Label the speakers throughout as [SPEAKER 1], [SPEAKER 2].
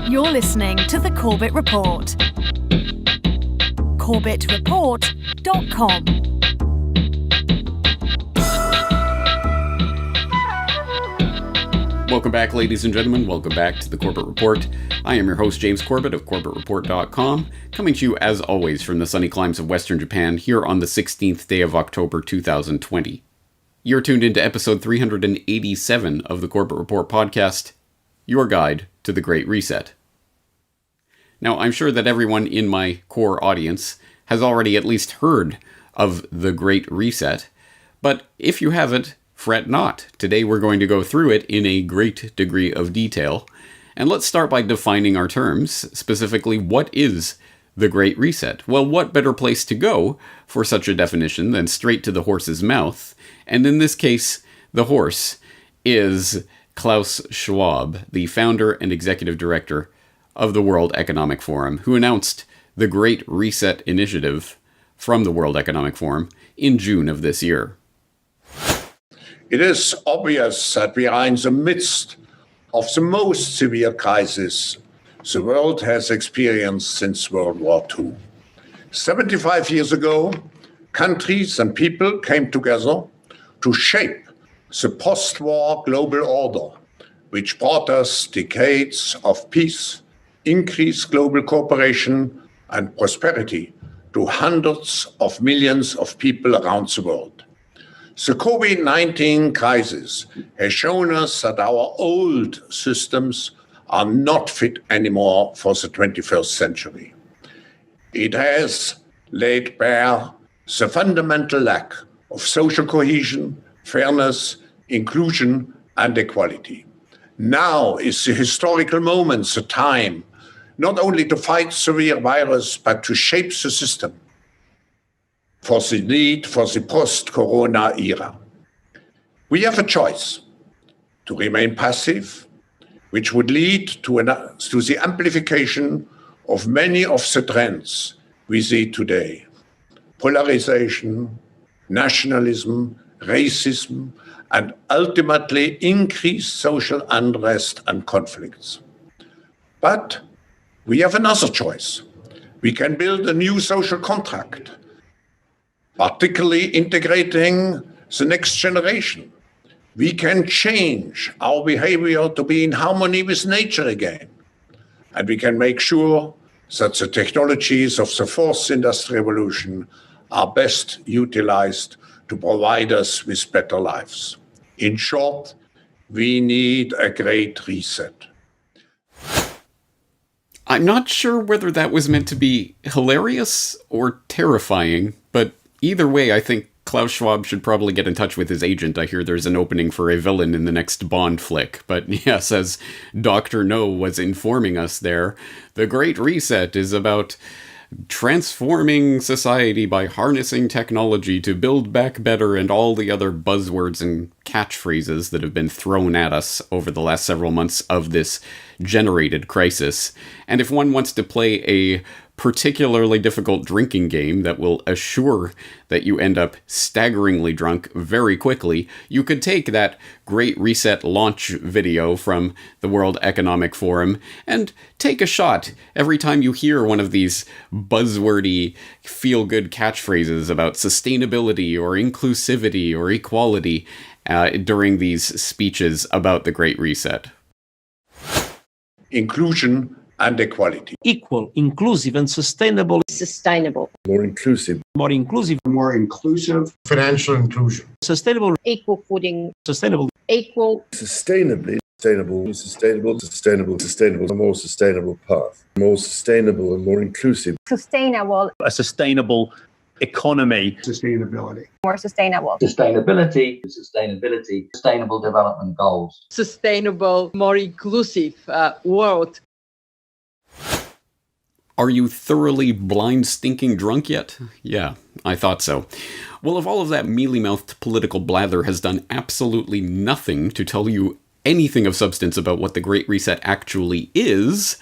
[SPEAKER 1] You're listening to the Corbett Report. corbettreport.com.
[SPEAKER 2] Welcome back, ladies and gentlemen. Welcome back to the Corbett Report. I am your host, James Corbett of corbettreport.com, coming to you as always from the sunny climes of Western Japan here on the 16th day of October 2020. You're tuned into episode 387 of the Corbett Report podcast, your guide to the Great Reset. Now, I'm sure that everyone in my core audience has already at least heard of the Great Reset, but if you haven't, fret not. Today we're going to go through it in a great degree of detail, and let's start by defining our terms. Specifically, what is the Great Reset? Well, what better place to go for such a definition than straight to the horse's mouth? And in this case, the horse is Klaus Schwab, the founder and executive director of the World Economic Forum, who announced the Great Reset initiative from the World Economic Forum in June of this year.
[SPEAKER 3] It is obvious that we are in the midst of the most severe crisis the world has experienced since World War II. 75 years ago, countries and people came together to shape the post-war global order, which brought us decades of peace, increased global cooperation, and prosperity to hundreds of millions of people around the world. The COVID-19 crisis has shown us that our old systems are not fit anymore for the 21st century. It has laid bare the fundamental lack of social cohesion, fairness, inclusion, and equality. Now is the historical moment, the time, not only to fight severe virus, but to shape the system for the need for the post-corona era. We have a choice to remain passive, which would lead to the amplification of many of the trends we see today: polarization, nationalism, racism, and ultimately increased social unrest and conflicts. But we have another choice. We can build a new social contract, particularly integrating the next generation. We can change our behavior to be in harmony with nature again. And we can make sure that the technologies of the fourth industrial revolution are best utilized to provide us with better lives. In short, we need a great reset.
[SPEAKER 2] I'm not sure whether that was meant to be hilarious or terrifying, but either way, I think Klaus Schwab should probably get in touch with his agent. I hear there's an opening for a villain in the next Bond flick. But yes, as Dr. No was informing us there, the Great Reset is about transforming society by harnessing technology to build back better, and all the other buzzwords and catchphrases that have been thrown at us over the last several months of this generated crisis. And if one wants to play a particularly difficult drinking game that will assure that you end up staggeringly drunk very quickly, you could take that Great Reset launch video from the World Economic Forum and take a shot every time you hear one of these buzzwordy, feel-good catchphrases about sustainability or inclusivity or equality during these speeches about the Great Reset.
[SPEAKER 3] Inclusion and equality.
[SPEAKER 4] Equal, inclusive, and sustainable.
[SPEAKER 5] Sustainable.
[SPEAKER 6] More inclusive.
[SPEAKER 4] More inclusive.
[SPEAKER 7] More inclusive.
[SPEAKER 6] Financial inclusion.
[SPEAKER 4] Sustainable.
[SPEAKER 5] Equal footing.
[SPEAKER 4] Sustainable.
[SPEAKER 5] Equal.
[SPEAKER 6] Sustainably. Sustainable, a more sustainable path. More sustainable and more inclusive.
[SPEAKER 5] Sustainable.
[SPEAKER 8] A sustainable economy.
[SPEAKER 7] Sustainability.
[SPEAKER 5] More sustainable.
[SPEAKER 9] Sustainability, sustainable development goals.
[SPEAKER 10] Sustainable, more inclusive world.
[SPEAKER 2] Are you thoroughly blind, stinking drunk yet? Yeah, I thought so. Well, if all of that mealy-mouthed political blather has done absolutely nothing to tell you anything of substance about what the Great Reset actually is,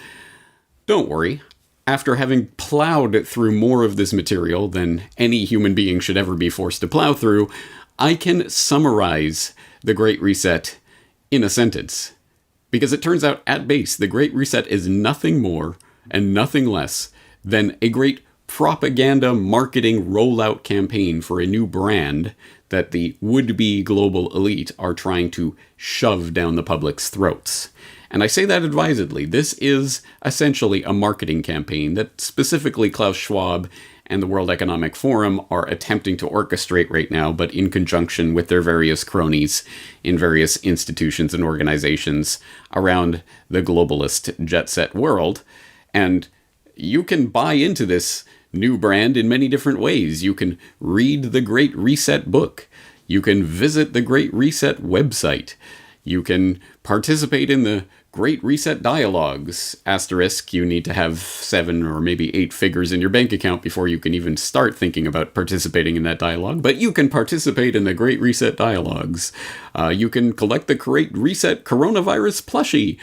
[SPEAKER 2] don't worry. After having plowed through more of this material than any human being should ever be forced to plow through, I can summarize the Great Reset in a sentence. Because it turns out, at base, the Great Reset is nothing more and nothing less than a great propaganda marketing rollout campaign for a new brand that the would-be global elite are trying to shove down the public's throats. And I say that advisedly. This is essentially a marketing campaign that specifically Klaus Schwab and the World Economic Forum are attempting to orchestrate right now, but in conjunction with their various cronies in various institutions and organizations around the globalist jet-set world. And you can buy into this new brand in many different ways. You can read the Great Reset book. You can visit the Great Reset website. You can participate in the Great Reset dialogues. Asterisk, you need to have 7 or maybe 8 figures in your bank account before you can even start thinking about participating in that dialogue. But you can participate in the Great Reset dialogues. You can collect the Great Reset coronavirus plushie.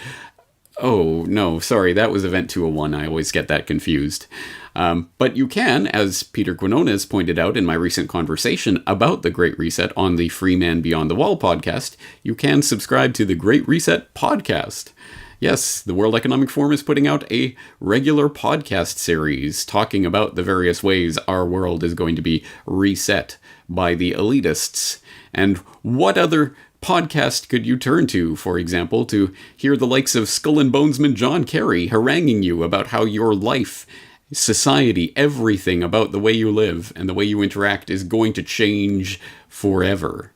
[SPEAKER 2] Oh, no, sorry, that was Event 201. I always get that confused. But you can, as Peter Quinones pointed out in my recent conversation about the Great Reset on the Free Man Beyond the Wall podcast, you can subscribe to the Great Reset podcast. Yes, the World Economic Forum is putting out a regular podcast series talking about the various ways our world is going to be reset by the elitists. And what other podcast could you turn to, for example, to hear the likes of Skull and Bonesman John Kerry haranguing you about how your life, society, everything about the way you live and the way you interact is going to change forever?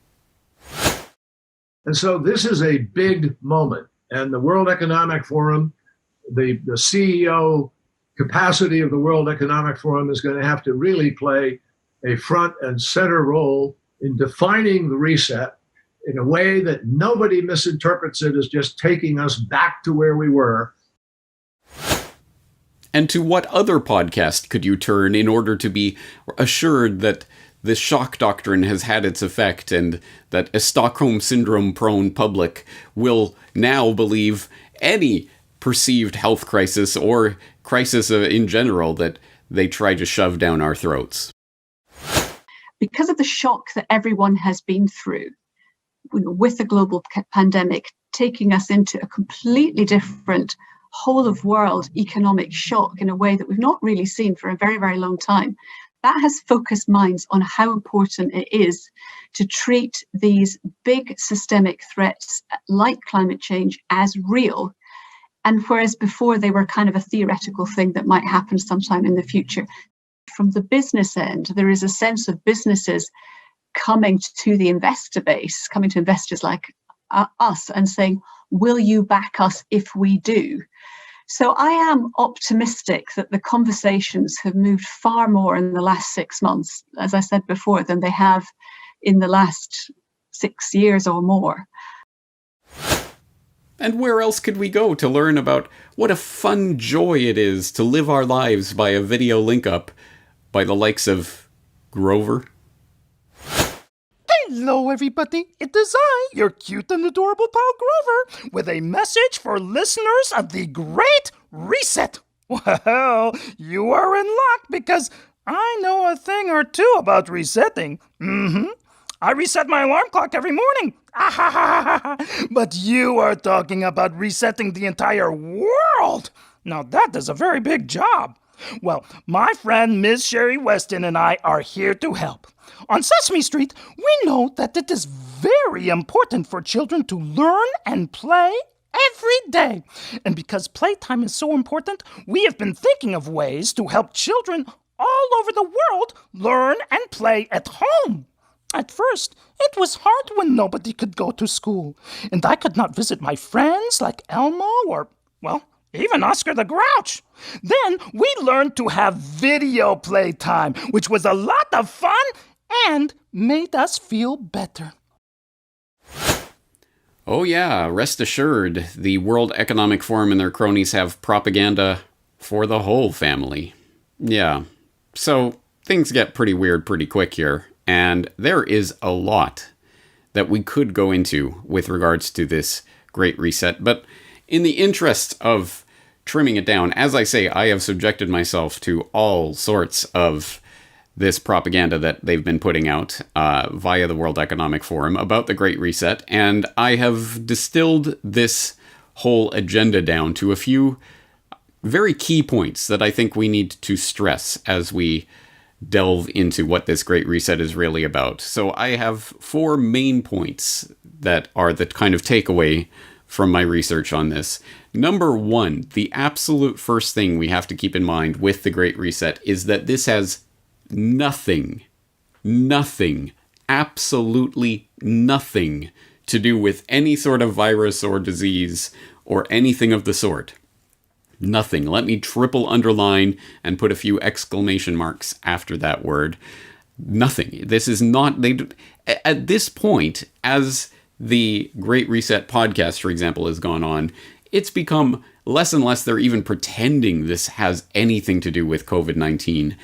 [SPEAKER 7] And so this is a big moment. And the World Economic Forum, the CEO capacity of the World Economic Forum is going to have to really play a front and center role in defining the reset in a way that nobody misinterprets it as just taking us back to where we were.
[SPEAKER 2] And to what other podcast could you turn in order to be assured that the shock doctrine has had its effect and that a Stockholm Syndrome-prone public will now believe any perceived health crisis or crisis in general that they try to shove down our throats?
[SPEAKER 11] Because of the shock that everyone has been through, with the global pandemic taking us into a completely different whole of world economic shock in a way that we've not really seen for a very, very long time, that has focused minds on how important it is to treat these big systemic threats like climate change as real. And whereas before they were kind of a theoretical thing that might happen sometime in the future, from the business end, there is a sense of businesses coming to the investor base, coming to investors like us and saying, will you back us if we do? So I am optimistic that the conversations have moved far more in the last 6 months, as I said before, than they have in the last 6 years or more.
[SPEAKER 2] And where else could we go to learn about what a fun joy it is to live our lives by a video link-up by the likes of Grover?
[SPEAKER 12] Hello, everybody. It is I, your cute and adorable pal Grover, with a message for listeners of the Great Reset. Well, you are in luck because I know a thing or two about resetting. I reset my alarm clock every morning. But you are talking about resetting the entire world. Now that is a very big job. Well, my friend Ms. Sherry Weston and I are here to help. On Sesame Street, we know that it is very important for children to learn and play every day. And because playtime is so important, we have been thinking of ways to help children all over the world learn and play at home. At first, it was hard when nobody could go to school, and I could not visit my friends like Elmo or, well, even Oscar the Grouch. Then we learned to have video playtime, which was a lot of fun and made us feel better.
[SPEAKER 2] Oh yeah, rest assured, the World Economic Forum and their cronies have propaganda for the whole family. Yeah, so things get pretty weird pretty quick here, and there is a lot that we could go into with regards to this Great Reset, but in the interest of trimming it down, as I say, I have subjected myself to all sorts of this propaganda that they've been putting out via the World Economic Forum about the Great Reset, and I have distilled this whole agenda down to a few very key points that I think we need to stress as we delve into what this Great Reset is really about. So I have 4 main points that are the kind of takeaway from my research on this. Number 1, the absolute first thing we have to keep in mind with the Great Reset is that this has nothing, absolutely nothing to do with any sort of virus or disease or anything of the sort. Nothing. Let me triple underline and put a few exclamation marks after that word. Nothing. This is not... At this point, as the Great Reset podcast, for example, has gone on, it's become less and less they're even pretending this has anything to do with COVID-19.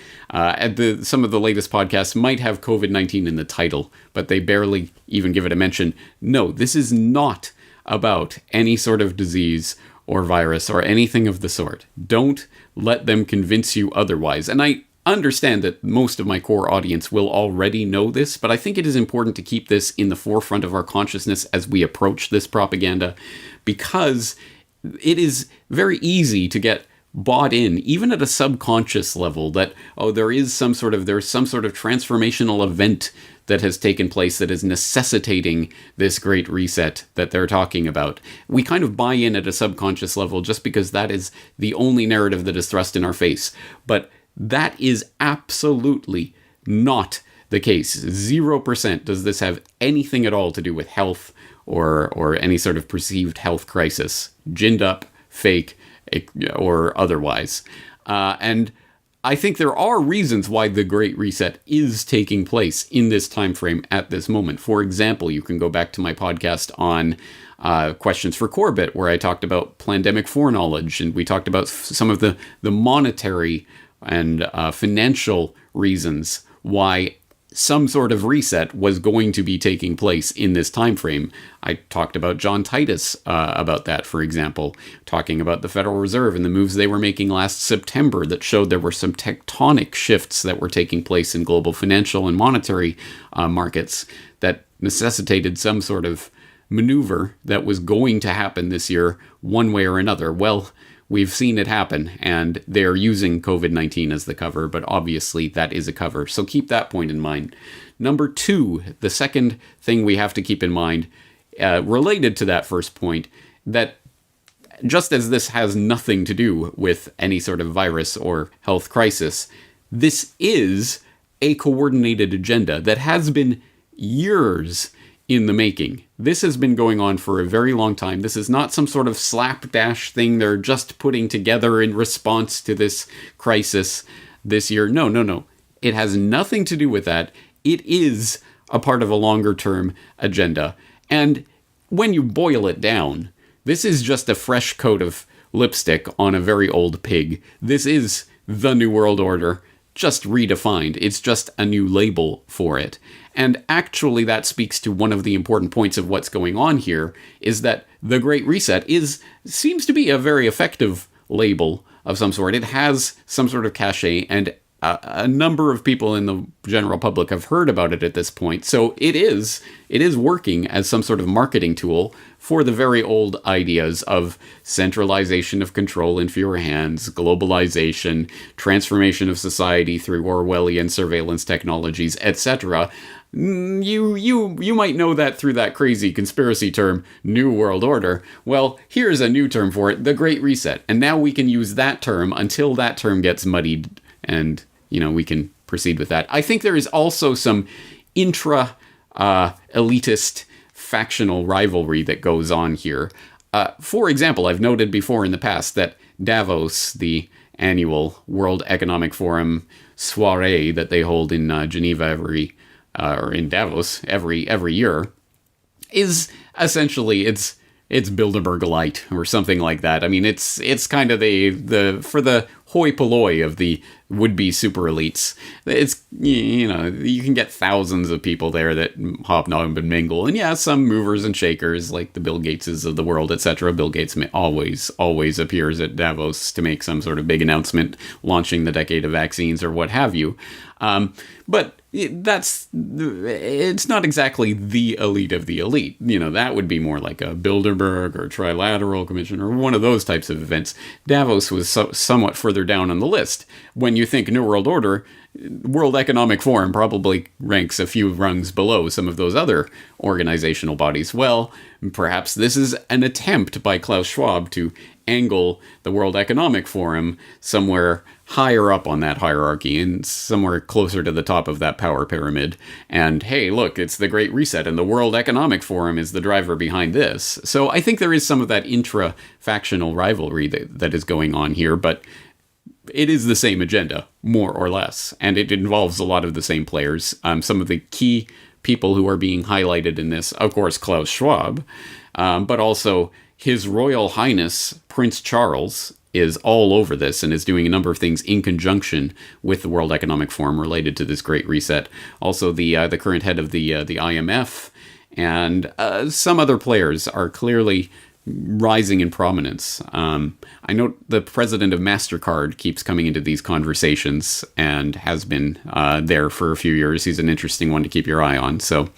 [SPEAKER 2] Some of the latest podcasts might have COVID-19 in the title, but they barely even give it a mention. No, this is not about any sort of disease or virus or anything of the sort. Don't let them convince you otherwise. And I understand that most of my core audience will already know this, but I think it is important to keep this in the forefront of our consciousness as we approach this propaganda, because it is very easy to get bought in, even at a subconscious level, that, oh, there's some sort of transformational event that has taken place that is necessitating this Great Reset that they're talking about. We kind of buy in at a subconscious level just because that is the only narrative that is thrust in our face. But that is absolutely not the case. 0% does this have anything at all to do with health or any sort of perceived health crisis, ginned up, fake, or otherwise. And I think there are reasons why the Great Reset is taking place in this time frame at this moment. For example, you can go back to my podcast on Questions for Corbett, where I talked about pandemic foreknowledge, and we talked about some of the monetary and financial reasons why some sort of reset was going to be taking place in this time frame. I talked about John Titus about that, for example, talking about the Federal Reserve and the moves they were making last September that showed there were some tectonic shifts that were taking place in global financial and monetary markets that necessitated some sort of maneuver that was going to happen this year one way or another. Well, we've seen it happen, and they're using COVID-19 as the cover, but obviously that is a cover. So keep that point in mind. Number 2, the second thing we have to keep in mind, related to that first point, that just as this has nothing to do with any sort of virus or health crisis, this is a coordinated agenda that has been years in the making. This has been going on for a very long time. This is not some sort of slapdash thing they're just putting together in response to this crisis this year. No. It has nothing to do with that. It is a part of a longer term agenda. And when you boil it down, this is just a fresh coat of lipstick on a very old pig. This is the New World Order, just redefined. It's just a new label for it. And actually that speaks to one of the important points of what's going on here, is that the Great Reset seems to be a very effective label of some sort. It has some sort of cachet, and a number of people in the general public have heard about it at this point. So it is working as some sort of marketing tool for the very old ideas of centralization of control in fewer hands, globalization, transformation of society through Orwellian surveillance technologies, etc. You might know that through that crazy conspiracy term, New World Order. Well, here's a new term for it, the Great Reset. And now we can use that term until that term gets muddied, and we can proceed with that. I think there is also some elitist factional rivalry that goes on here. For example, I've noted before in the past that Davos, the annual World Economic Forum soiree that they hold in Geneva in Davos every year, is essentially it's Bilderberg light or something like that. I mean, it's kind of the for the hoi polloi of the would-be super elites. It's, you know, you can get thousands of people there that hobnob and mingle. And yeah, some movers and shakers like the Bill Gateses of the world, etc. Bill Gates always appears at Davos to make some sort of big announcement launching the decade of vaccines or what have you. But it's not exactly the elite of the elite. You know, that would be more like a Bilderberg or Trilateral Commission or one of those types of events. Davos was somewhat further down on the list. When you think New World Order, World Economic Forum probably ranks a few rungs below some of those other organizational bodies. Well, perhaps this is an attempt by Klaus Schwab to angle the World Economic Forum somewhere higher up on that hierarchy and somewhere closer to the top of that power pyramid. And hey, look, it's the Great Reset and the World Economic Forum is the driver behind this. So I think there is some of that intra-factional rivalry that is going on here, but it is the same agenda, more or less, and it involves a lot of the same players. Some of the key people who are being highlighted in this, of course, Klaus Schwab, but also His Royal Highness Prince Charles is all over this and is doing a number of things in conjunction with the World Economic Forum related to this Great Reset. Also, the current head of the IMF and some other players are clearly rising in prominence. I note the president of MasterCard keeps coming into these conversations and has been there for a few years. He's an interesting one to keep your eye on. So,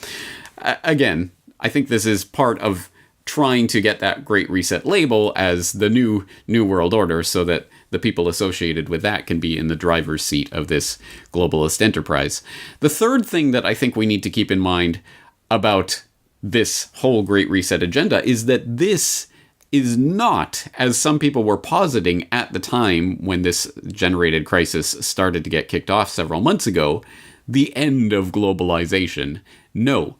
[SPEAKER 2] again, I think this is part of trying to get that Great Reset label as the new world order so that the people associated with that can be in the driver's seat of this globalist enterprise. The third thing that I think we need to keep in mind about this whole Great Reset agenda is that this is not, as some people were positing at the time when this generated crisis started to get kicked off several months ago, the end of globalization. No.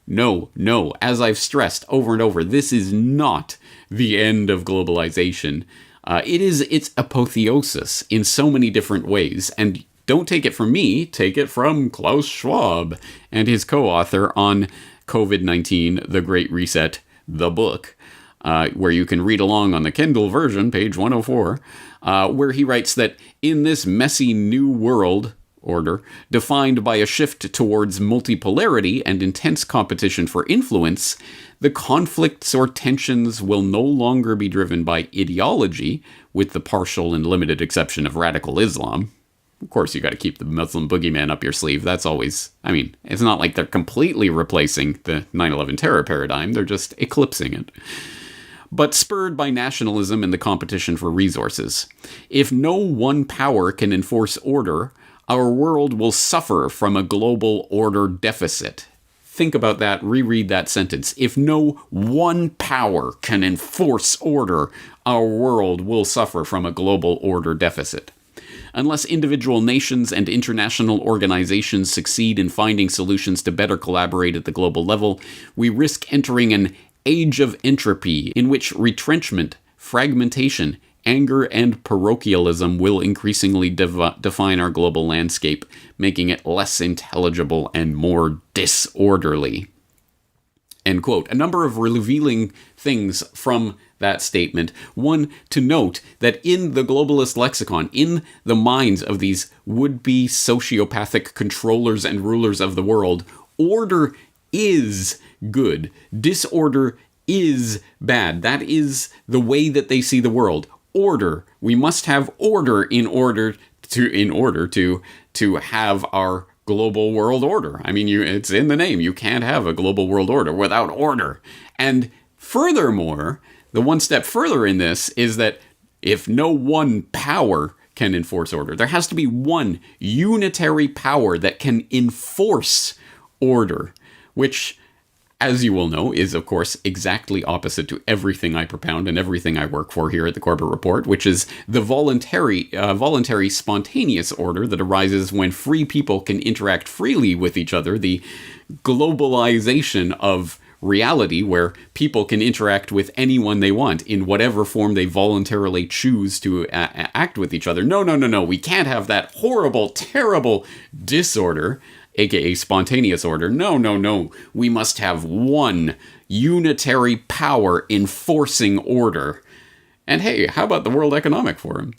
[SPEAKER 2] As I've stressed over and over, this is not the end of globalization. It is its apotheosis in so many different ways. And don't take it from me, take it from Klaus Schwab and his co-author on COVID-19, The Great Reset, the book, where you can read along on the Kindle version, page 104, where he writes that in this messy new world order, defined by a shift towards multipolarity and intense competition for influence, the conflicts or tensions will no longer be driven by ideology, with the partial and limited exception of radical Islam. Of course, you got to keep the Muslim boogeyman up your sleeve. That's always, I mean, it's not like they're completely replacing the 9/11 terror paradigm. They're just eclipsing it. But spurred by nationalism and the competition for resources. If no one power can enforce order, our world will suffer from a global order deficit. Think about that, reread that sentence. If no one power can enforce order, our world will suffer from a global order deficit. Unless individual nations and international organizations succeed in finding solutions to better collaborate at the global level, we risk entering an age of entropy in which retrenchment, fragmentation, anger, and parochialism will increasingly define our global landscape, making it less intelligible and more disorderly. End quote. A number of revealing things from that statement. One, to note that in the globalist lexicon, in the minds of these would-be sociopathic controllers and rulers of the world, order is good. Disorder is bad. That is the way that they see the world. Order. We must have order in order to have our global world order. I mean, it's in the name. You can't have a global world order without order. And furthermore, the one step further in this is that if no one power can enforce order, there has to be one unitary power that can enforce order, which, as you will know, is, of course, exactly opposite to everything I propound and everything I work for here at the Corbett Report, which is the voluntary spontaneous order that arises when free people can interact freely with each other, the globalization of reality where people can interact with anyone they want in whatever form they voluntarily choose to act with each other. No. We can't have that horrible, terrible disorder, aka spontaneous order. No. We must have one unitary power enforcing order. And hey, how about the World Economic Forum?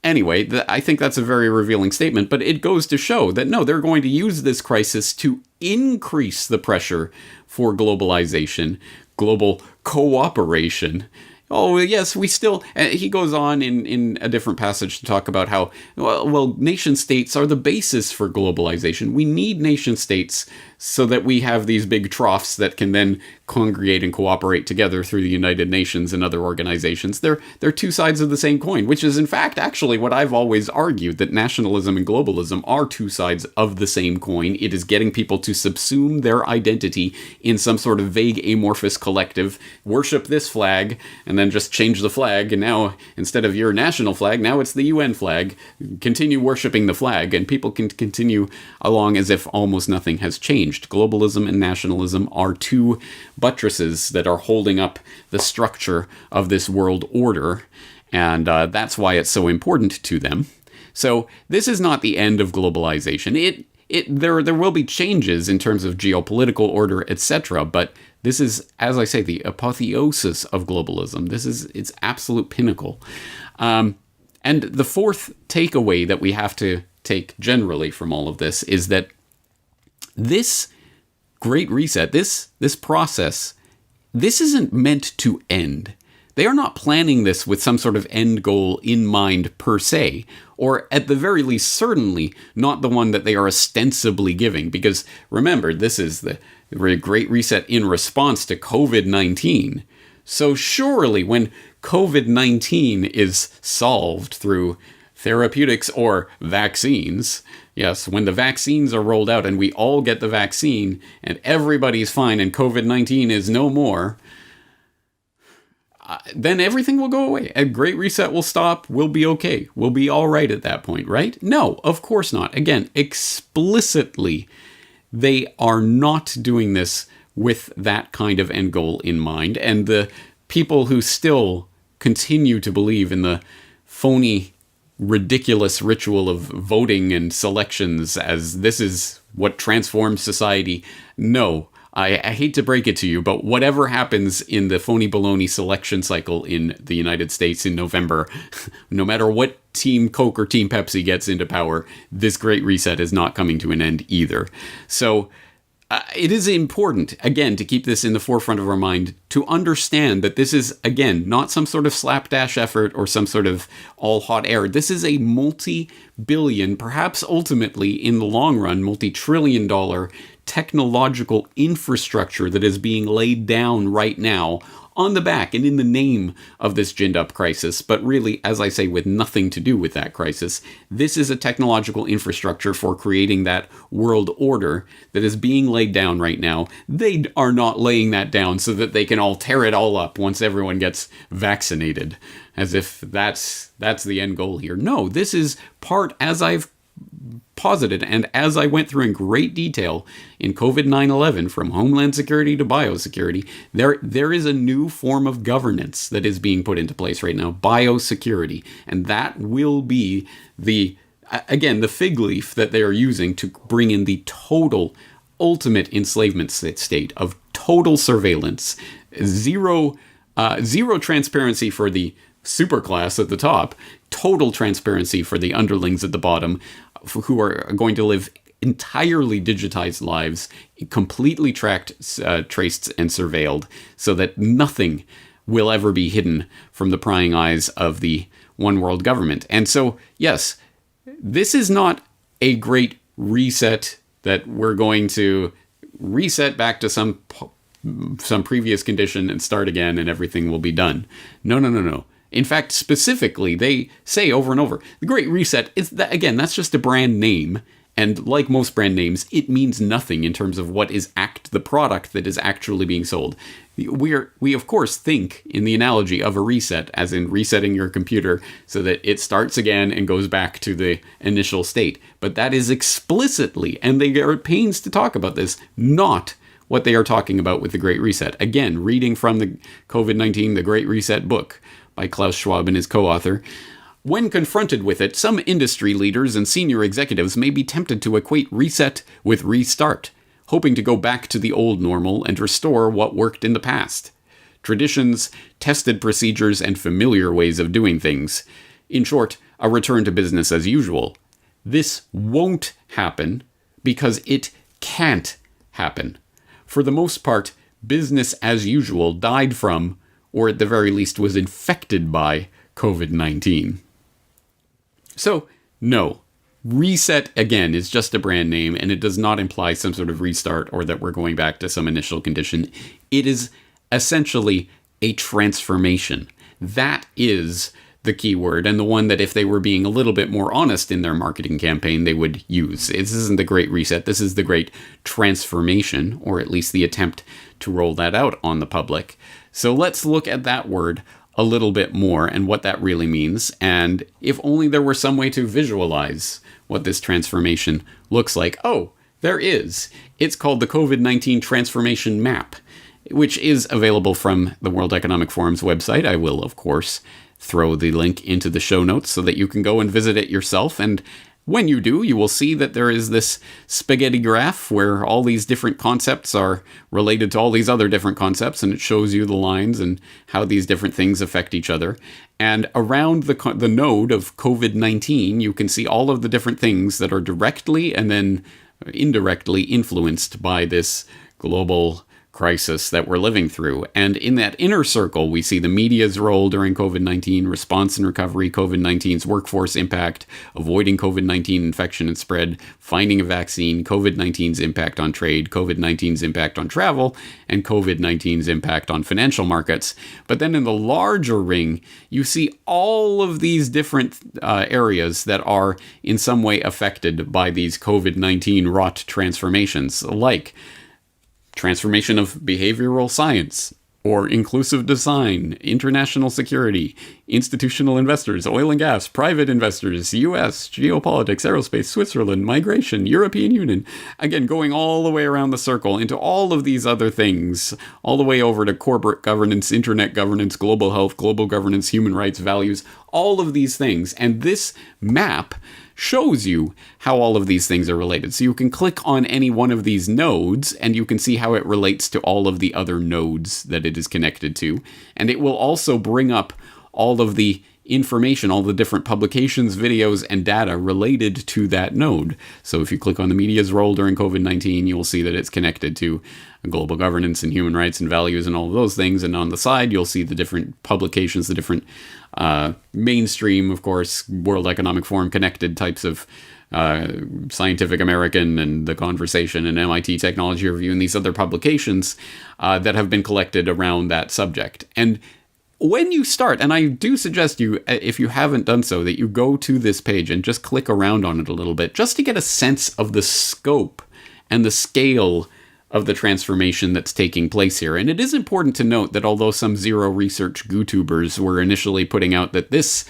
[SPEAKER 2] anyway, I think that's a very revealing statement, but it goes to show that no, they're going to use this crisis to increase the pressure for globalization, global cooperation. Oh, yes, we still... he goes on in a different passage to talk about how, well, nation states are the basis for globalization. We need nation states so that we have these big troughs that can then congregate and cooperate together through the United Nations and other organizations. They're two sides of the same coin, which is in fact actually what I've always argued, that nationalism and globalism are two sides of the same coin. It is getting people to subsume their identity in some sort of vague amorphous collective, worship this flag, and then just change the flag, and now instead of your national flag, now it's the UN flag. Continue worshiping the flag, and people can continue along as if almost nothing has changed. Globalism and nationalism are two buttresses that are holding up the structure of this world order, and that's why it's so important to them. So this is not the end of globalization. There will be changes in terms of geopolitical order, etc., but this is, as I say, the apotheosis of globalism. This is its absolute pinnacle. And the fourth takeaway that we have to take generally from all of this is that this Great Reset, this process, this isn't meant to end. They are not planning this with some sort of end goal in mind per se, or at the very least, certainly not the one that they are ostensibly giving. Because remember, this is the Great Reset in response to COVID-19. So surely when COVID-19 is solved through therapeutics or vaccines, yes, when the vaccines are rolled out and we all get the vaccine and everybody's fine and COVID-19 is no more, then everything will go away. A Great Reset will stop. We'll be okay. We'll be all right at that point, right? No, of course not. Again, explicitly, they are not doing this with that kind of end goal in mind. And the people who still continue to believe in the phony, ridiculous ritual of voting and selections as this is what transforms society, no. I hate to break it to you, but whatever happens in the phony baloney selection cycle in the United States in November, no matter what Team Coke or Team Pepsi gets into power, this Great Reset is not coming to an end either. So it is important, again, to keep this in the forefront of our mind, to understand that this is, again, not some sort of slapdash effort or some sort of all hot air. This is a multi-billion, perhaps ultimately, in the long run, multi-trillion-dollar technological infrastructure that is being laid down right now on the back and in the name of this ginned up crisis, but really, as I say, with nothing to do with that crisis. This is a technological infrastructure for creating that world order that is being laid down right now. They are not laying that down so that they can all tear it all up once everyone gets vaccinated, as if that's the end goal here. No, this is part, as I've posited, and as I went through in great detail in COVID-9/11, from Homeland Security to biosecurity, there is a new form of governance that is being put into place right now, biosecurity, and that will be the fig leaf that they are using to bring in the total, ultimate enslavement state of total surveillance, zero transparency for the superclass at the top, total transparency for the underlings at the bottom, who are going to live entirely digitized lives, completely tracked, traced, and surveilled, so that nothing will ever be hidden from the prying eyes of the one world government. And so, yes, this is not a great reset that we're going to reset back to some previous condition and start again and everything will be done. No. In fact, specifically, they say over and over, the Great Reset is that, again, that's just a brand name. And like most brand names, it means nothing in terms of what is the product that is actually being sold. We of course think in the analogy of a reset, as in resetting your computer so that it starts again and goes back to the initial state. But that is explicitly, and they are at pains to talk about this, not what they are talking about with the Great Reset. Again, reading from the COVID-19, the Great Reset book by Klaus Schwab and his co-author. When confronted with it, some industry leaders and senior executives may be tempted to equate reset with restart, hoping to go back to the old normal and restore what worked in the past. Traditions, tested procedures, and familiar ways of doing things. In short, a return to business as usual. This won't happen because it can't happen. For the most part, business as usual died from, or at the very least was infected by, COVID-19. So, no. Reset, again, is just a brand name, and it does not imply some sort of restart or that we're going back to some initial condition. It is essentially a transformation. That is the key word, and the one that if they were being a little bit more honest in their marketing campaign, they would use. This isn't the Great Reset, this is the Great Transformation, or at least the attempt to roll that out on the public. So let's look at that word a little bit more and what that really means, and if only there were some way to visualize what this transformation looks like. Oh, there is. It's called the COVID-19 Transformation Map, which is available from the World Economic Forum's website. I will, of course, throw the link into the show notes so that you can go and visit it yourself. And when you do, you will see that there is this spaghetti graph where all these different concepts are related to all these other different concepts, and it shows you the lines and how these different things affect each other. And around the node of COVID-19, you can see all of the different things that are directly and then indirectly influenced by this global crisis that we're living through. And in that inner circle, we see the media's role during COVID-19, response and recovery, COVID-19's workforce impact, avoiding COVID-19 infection and spread, finding a vaccine, COVID-19's impact on trade, COVID-19's impact on travel, and COVID-19's impact on financial markets. But then in the larger ring, you see all of these different areas that are in some way affected by these COVID-19 wrought transformations, like transformation of behavioral science, or inclusive design, international security, institutional investors, oil and gas, private investors, US, geopolitics, aerospace, Switzerland, migration, European Union. Again, going all the way around the circle into all of these other things, all the way over to corporate governance, internet governance, global health, global governance, human rights, values, all of these things. And this map shows you how all of these things are related. So you can click on any one of these nodes and you can see how it relates to all of the other nodes that it is connected to. And it will also bring up all of the information, all the different publications, videos, and data related to that node. So if you click on the media's role during COVID-19, you will see that it's connected to global governance and human rights and values and all of those things. And on the side, you'll see the different publications, the different mainstream, of course, World Economic Forum connected types of Scientific American and The Conversation and MIT Technology Review and these other publications that have been collected around that subject. And when you start, and I do suggest you, if you haven't done so, that you go to this page and just click around on it a little bit, just to get a sense of the scope and the scale of the transformation that's taking place here. And it is important to note that although some zero research YouTubers were initially putting out that this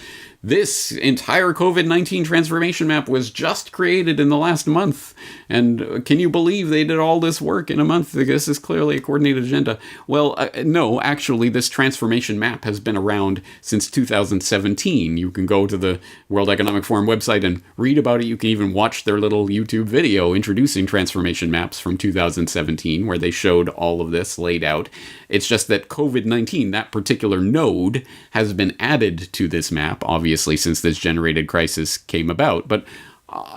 [SPEAKER 2] entire COVID-19 transformation map was just created in the last month, and can you believe they did all this work in a month? This is clearly a coordinated agenda. Well, no, actually, this transformation map has been around since 2017. You can go to the World Economic Forum website and read about it. You can even watch their little YouTube video introducing transformation maps from 2017, where they showed all of this laid out. It's just that COVID-19, that particular node, has been added to this map, obviously, since this generated crisis came about. But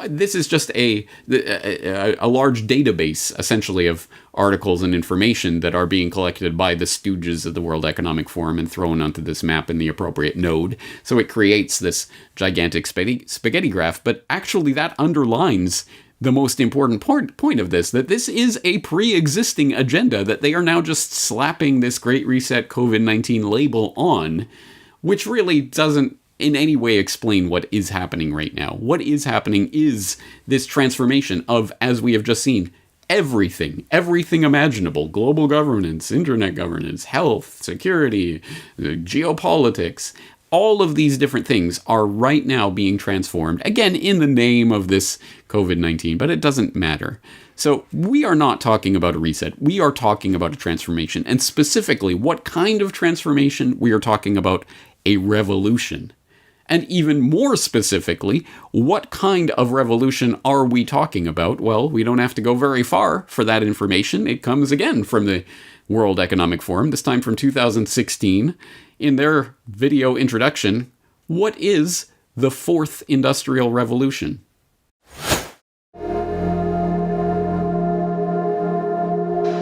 [SPEAKER 2] this is just a large database, essentially, of articles and information that are being collected by the stooges of the World Economic Forum and thrown onto this map in the appropriate node. So it creates this gigantic spaghetti graph. But actually, that underlines the most important point of this, that this is a pre-existing agenda that they are now just slapping this Great Reset COVID-19 label on, which really doesn't in any way explain what is happening right now. What is happening is this transformation of, as we have just seen, everything imaginable: global governance, internet governance, health, security, geopolitics. All of these different things are right now being transformed, again, in the name of this COVID-19, but it doesn't matter. So we are not talking about a reset. We are talking about a transformation. And specifically, what kind of transformation? We are talking about a revolution. And even more specifically, what kind of revolution are we talking about? Well, we don't have to go very far for that information. It comes again from the World Economic Forum, this time from 2016. In their video introduction, what is the fourth industrial revolution?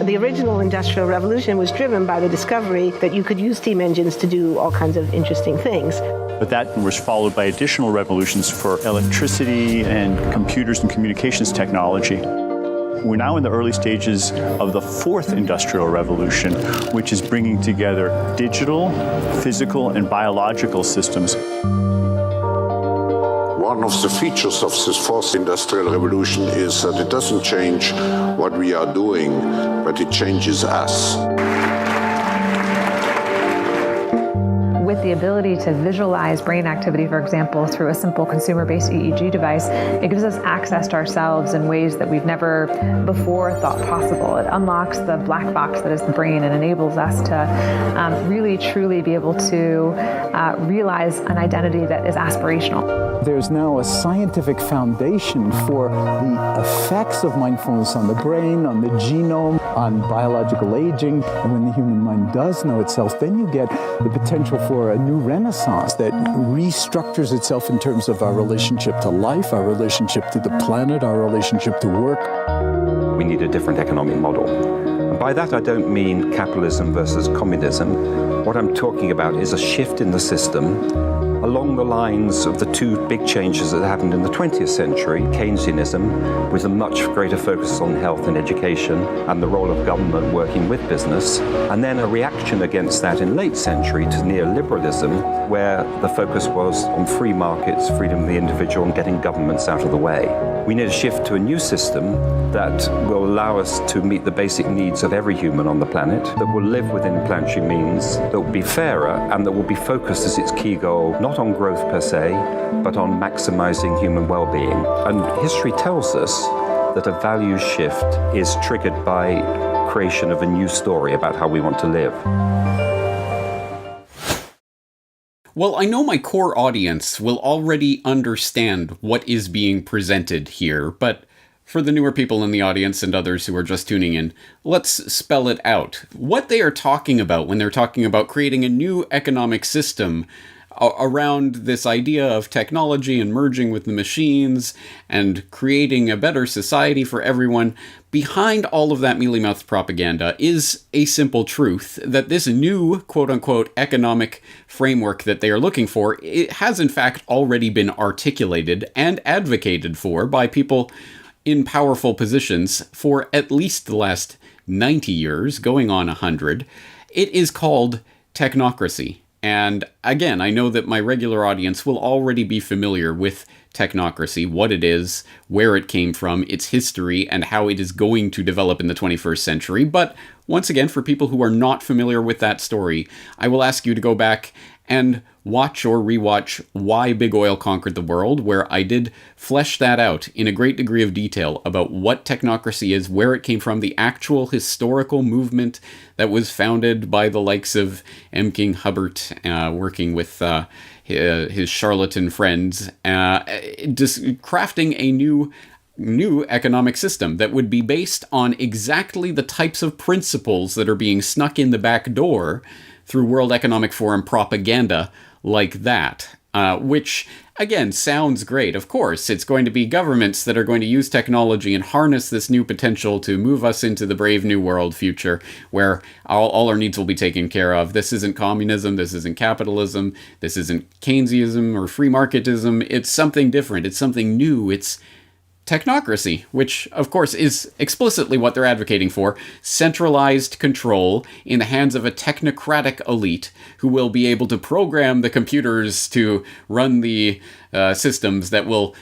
[SPEAKER 13] The original Industrial Revolution was driven by the discovery that you could use steam engines to do all kinds of interesting things.
[SPEAKER 8] But that was followed by additional revolutions for electricity and computers and communications technology. We're now in the early stages of the fourth industrial revolution, which is bringing together digital, physical, and biological systems.
[SPEAKER 3] One of the features of this fourth industrial revolution is that it doesn't change what we are doing, but it changes us.
[SPEAKER 14] With the ability to visualize brain activity, for example, through a simple consumer-based EEG device, it gives us access to ourselves in ways that we've never before thought possible. It unlocks the black box that is the brain and enables us to really, truly be able to realize an identity that is aspirational.
[SPEAKER 15] There's now a scientific foundation for the effects of mindfulness on the brain, on the genome, on biological aging. And when the human mind does know itself, then you get the potential for a new renaissance that restructures itself in terms of our relationship to life, our relationship to the planet, our relationship to work.
[SPEAKER 16] We need a different economic model. And by that I don't mean capitalism versus communism. What I'm talking about is a shift in the system along the lines of the two big changes that happened in the 20th century, Keynesianism, with a much greater focus on health and education and the role of government working with business, and then a reaction against that in late century to neoliberalism, where the focus was on free markets, freedom of the individual, and getting governments out of the way. We need a shift to a new system that will allow us to meet the basic needs of every human on the planet, that will live within planetary means, that will be fairer, and that will be focused as its key goal, not on growth per se, but on maximizing human well-being. And history tells us that a values shift is triggered by creation of a new story about how we want to live.
[SPEAKER 2] Well, I know my core audience will already understand what is being presented here, but for the newer people in the audience and others who are just tuning in, let's spell it out. What they are talking about when they're talking about creating a new economic system around this idea of technology and merging with the machines and creating a better society for everyone, behind all of that mealy-mouthed propaganda is a simple truth that this new quote-unquote economic framework that they are looking for, it has in fact already been articulated and advocated for by people in powerful positions for at least the last 90 years, going on 100. It is called technocracy. And again, I know that my regular audience will already be familiar with technocracy, what it is, where it came from, its history, and how it is going to develop in the 21st century. But once again, for people who are not familiar with that story, I will ask you to go back and watch or rewatch Why Big Oil Conquered the World, where I did flesh that out in a great degree of detail about what technocracy is, where it came from, the actual historical movement that was founded by the likes of M. King Hubbard, working with his charlatan friends, just crafting a new economic system that would be based on exactly the types of principles that are being snuck in the back door through World Economic Forum propaganda like that, which, again, sounds great. Of course, it's going to be governments that are going to use technology and harness this new potential to move us into the brave new world future where all our needs will be taken care of. This isn't communism, this isn't capitalism, this isn't Keynesianism or free marketism. It's something different, it's something new, it's technocracy, which, of course, is explicitly what they're advocating for. Centralized control in the hands of a technocratic elite who will be able to program the computers to run the systems that will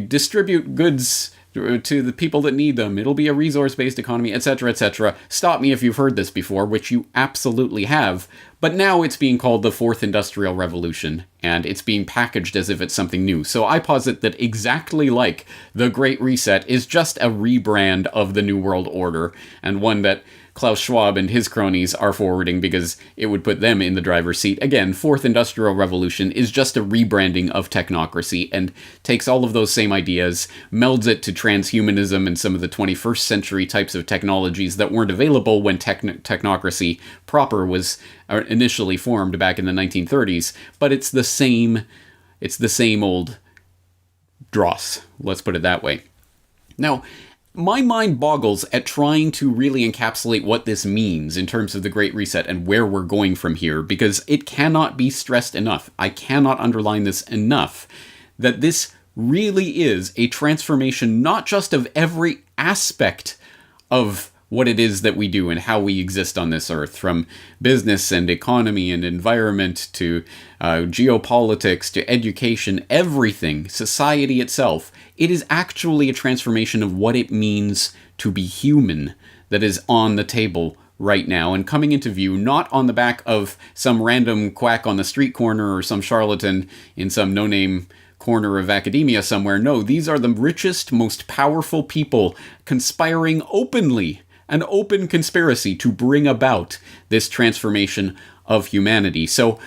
[SPEAKER 2] distribute goods to the people that need them. It'll be a resource-based economy, etc., etc. Stop me if you've heard this before, which you absolutely have. But now it's being called the Fourth Industrial Revolution, and it's being packaged as if it's something new. So I posit that exactly like the Great Reset is just a rebrand of the New World Order, and one that Klaus Schwab and his cronies are forwarding because it would put them in the driver's seat. Again, Fourth Industrial Revolution is just a rebranding of technocracy and takes all of those same ideas, melds it to transhumanism and some of the 21st century types of technologies that weren't available when technocracy proper was initially formed back in the 1930s, but it's the same It's the same old dross, let's put it that way. Now, my mind boggles at trying to really encapsulate what this means in terms of the Great Reset and where we're going from here, because it cannot be stressed enough. I cannot underline this enough, that this really is a transformation not just of every aspect of what it is that we do and how we exist on this earth, from business and economy and environment to geopolitics to education, everything, society itself. It is actually a transformation of what it means to be human that is on the table right now and coming into view, not on the back of some random quack on the street corner or some charlatan in some no-name corner of academia somewhere. No, these are the richest, most powerful people conspiring openly, an open conspiracy to bring about this transformation of humanity. So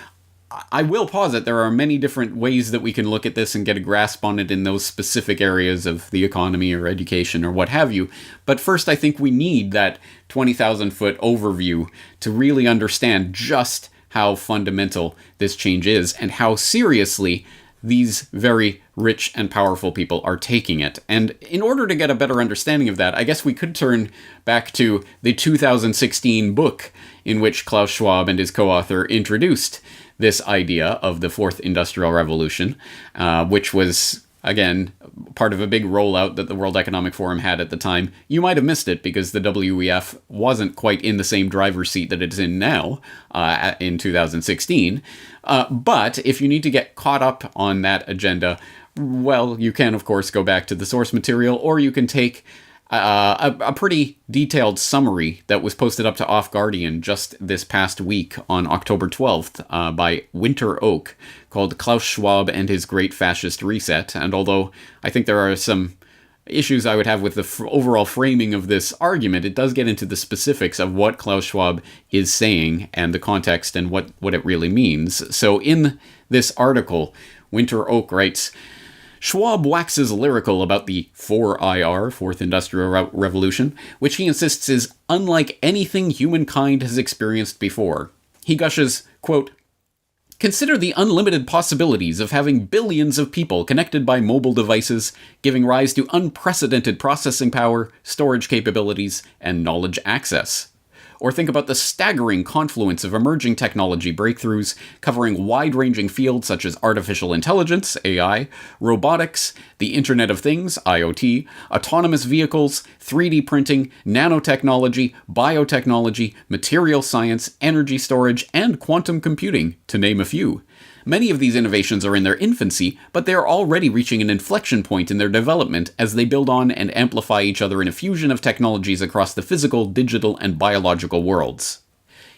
[SPEAKER 2] I will posit there are many different ways that we can look at this and get a grasp on it in those specific areas of the economy or education or what have you. But first, I think we need that 20,000-foot overview to really understand just how fundamental this change is and how seriously these very rich and powerful people are taking it. And in order to get a better understanding of that, I guess we could turn back to the 2016 book in which Klaus Schwab and his co-author introduced this idea of the Fourth Industrial Revolution, which was, again, part of a big rollout that the World Economic Forum had at the time. You might have missed it because the WEF wasn't quite in the same driver's seat that it's in now in 2016. But if you need to get caught up on that agenda, well, you can, of course, go back to the source material, or you can take a pretty detailed summary that was posted up to Off Guardian just this past week on October 12th by Winter Oak, called Klaus Schwab and His Great Fascist Reset. And although I think there are some issues I would have with the overall framing of this argument, it does get into the specifics of what Klaus Schwab is saying and the context and what it really means. So in this article, Winter Oak writes, Schwab waxes lyrical about the 4IR, Fourth Industrial Revolution, which he insists is unlike anything humankind has experienced before. He gushes, quote, consider the unlimited possibilities of having billions of people connected by mobile devices, giving rise to unprecedented processing power, storage capabilities, and knowledge access. Or think about the staggering confluence of emerging technology breakthroughs covering wide-ranging fields such as artificial intelligence, AI, robotics, the Internet of Things, IoT, autonomous vehicles, 3D printing, nanotechnology, biotechnology, material science, energy storage, and quantum computing, to name a few. Many of these innovations are in their infancy, but they are already reaching an inflection point in their development as they build on and amplify each other in a fusion of technologies across the physical, digital, and biological worlds.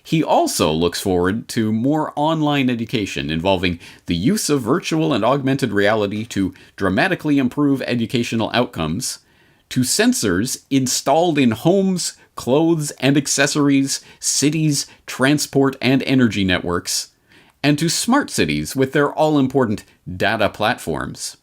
[SPEAKER 2] He also looks forward to more online education involving the use of virtual and augmented reality to dramatically improve educational outcomes, to sensors installed in homes, clothes and accessories, cities, transport and energy networks, and to smart cities with their all-important data platforms.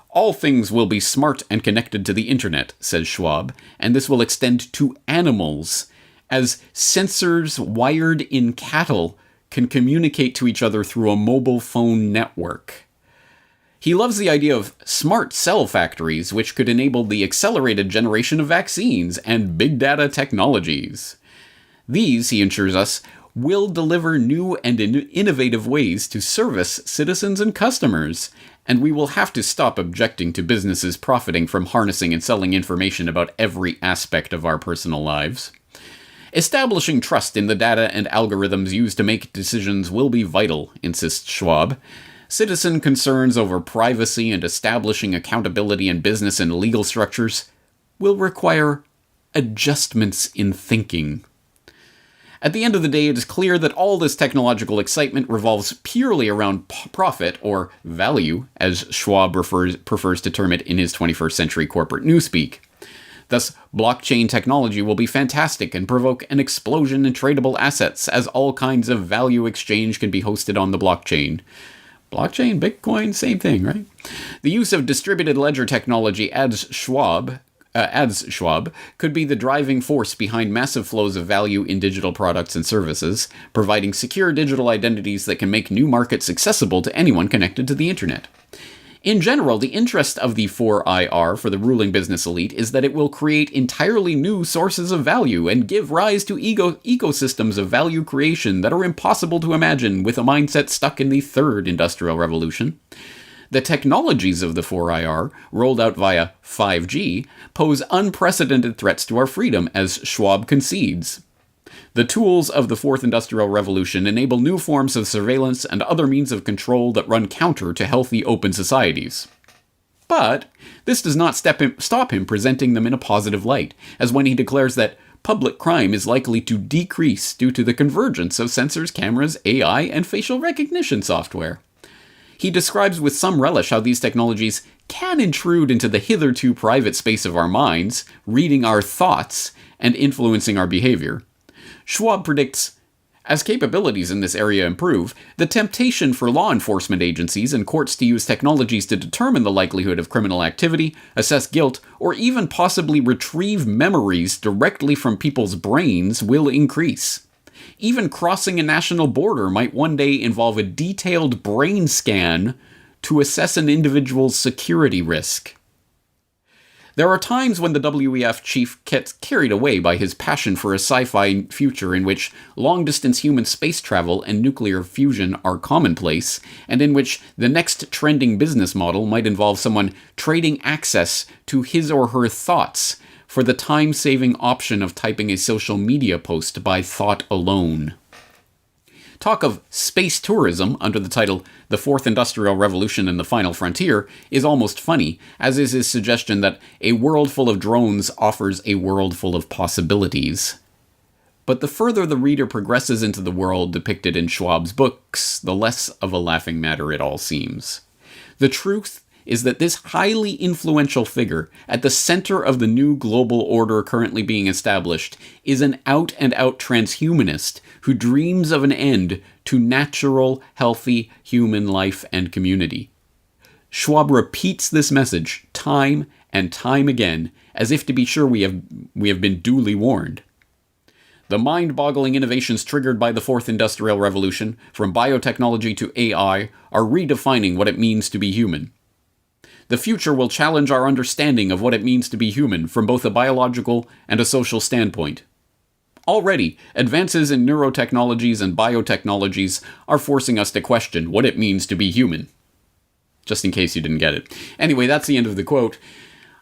[SPEAKER 2] All things will be smart and connected to the internet, says Schwab, and this will extend to animals, as sensors wired in cattle can communicate to each other through a mobile phone network. He loves the idea of smart cell factories, which could enable the accelerated generation of vaccines and big data technologies. These, he assures us, will deliver new and innovative ways to service citizens and customers, and we will have to stop objecting to businesses profiting from harnessing and selling information about every aspect of our personal lives. Establishing trust in the data and algorithms used to make decisions will be vital, insists Schwab. Citizen concerns over privacy and establishing accountability in business and legal structures will require adjustments in thinking. At the end of the day, it is clear that all this technological excitement revolves purely around profit, or value, as Schwab prefers to term it in his 21st century corporate newspeak. Thus, blockchain technology will be fantastic and provoke an explosion in tradable assets, as all kinds of value exchange can be hosted on the blockchain. Blockchain, Bitcoin, same thing, right? The use of distributed ledger technology, adds Schwab, adds Schwab, could be the driving force behind massive flows of value in digital products and services, providing secure digital identities that can make new markets accessible to anyone connected to the internet. In general, the interest of the 4IR for the ruling business elite is that it will create entirely new sources of value and give rise to ecosystems of value creation that are impossible to imagine with a mindset stuck in the third industrial revolution. The technologies of the 4IR, rolled out via 5G, pose unprecedented threats to our freedom, as Schwab concedes. The tools of the Fourth Industrial Revolution enable new forms of surveillance and other means of control that run counter to healthy open societies. But this does not stop him presenting them in a positive light, as when he declares that public crime is likely to decrease due to the convergence of sensors, cameras, AI, and facial recognition software. He describes with some relish how these technologies can intrude into the hitherto private space of our minds, reading our thoughts, and influencing our behavior. Schwab predicts, as capabilities in this area improve, the temptation for law enforcement agencies and courts to use technologies to determine the likelihood of criminal activity, assess guilt, or even possibly retrieve memories directly from people's brains will increase. Even crossing a national border might one day involve a detailed brain scan to assess an individual's security risk. There are times when the WEF chief gets carried away by his passion for a sci-fi future in which long-distance human space travel and nuclear fusion are commonplace, and in which the next trending business model might involve someone trading access to his or her thoughts for the time-saving option of typing a social media post by thought alone. Talk of space tourism under the title The Fourth Industrial Revolution and the Final Frontier is almost funny, as is his suggestion that a world full of drones offers a world full of possibilities. But the further the reader progresses into the world depicted in Schwab's books, the less of a laughing matter it all seems. The truth is that this highly influential figure at the center of the new global order currently being established is an out-and-out transhumanist who dreams of an end to natural, healthy human life and community. Schwab repeats this message time and time again, as if to be sure we have been duly warned. The mind-boggling innovations triggered by the Fourth Industrial Revolution, from biotechnology to AI, are redefining what it means to be human. The future will challenge our understanding of what it means to be human from both a biological and a social standpoint. Already, advances in neurotechnologies and biotechnologies are forcing us to question what it means to be human. Just in case you didn't get it. Anyway, that's the end of the quote.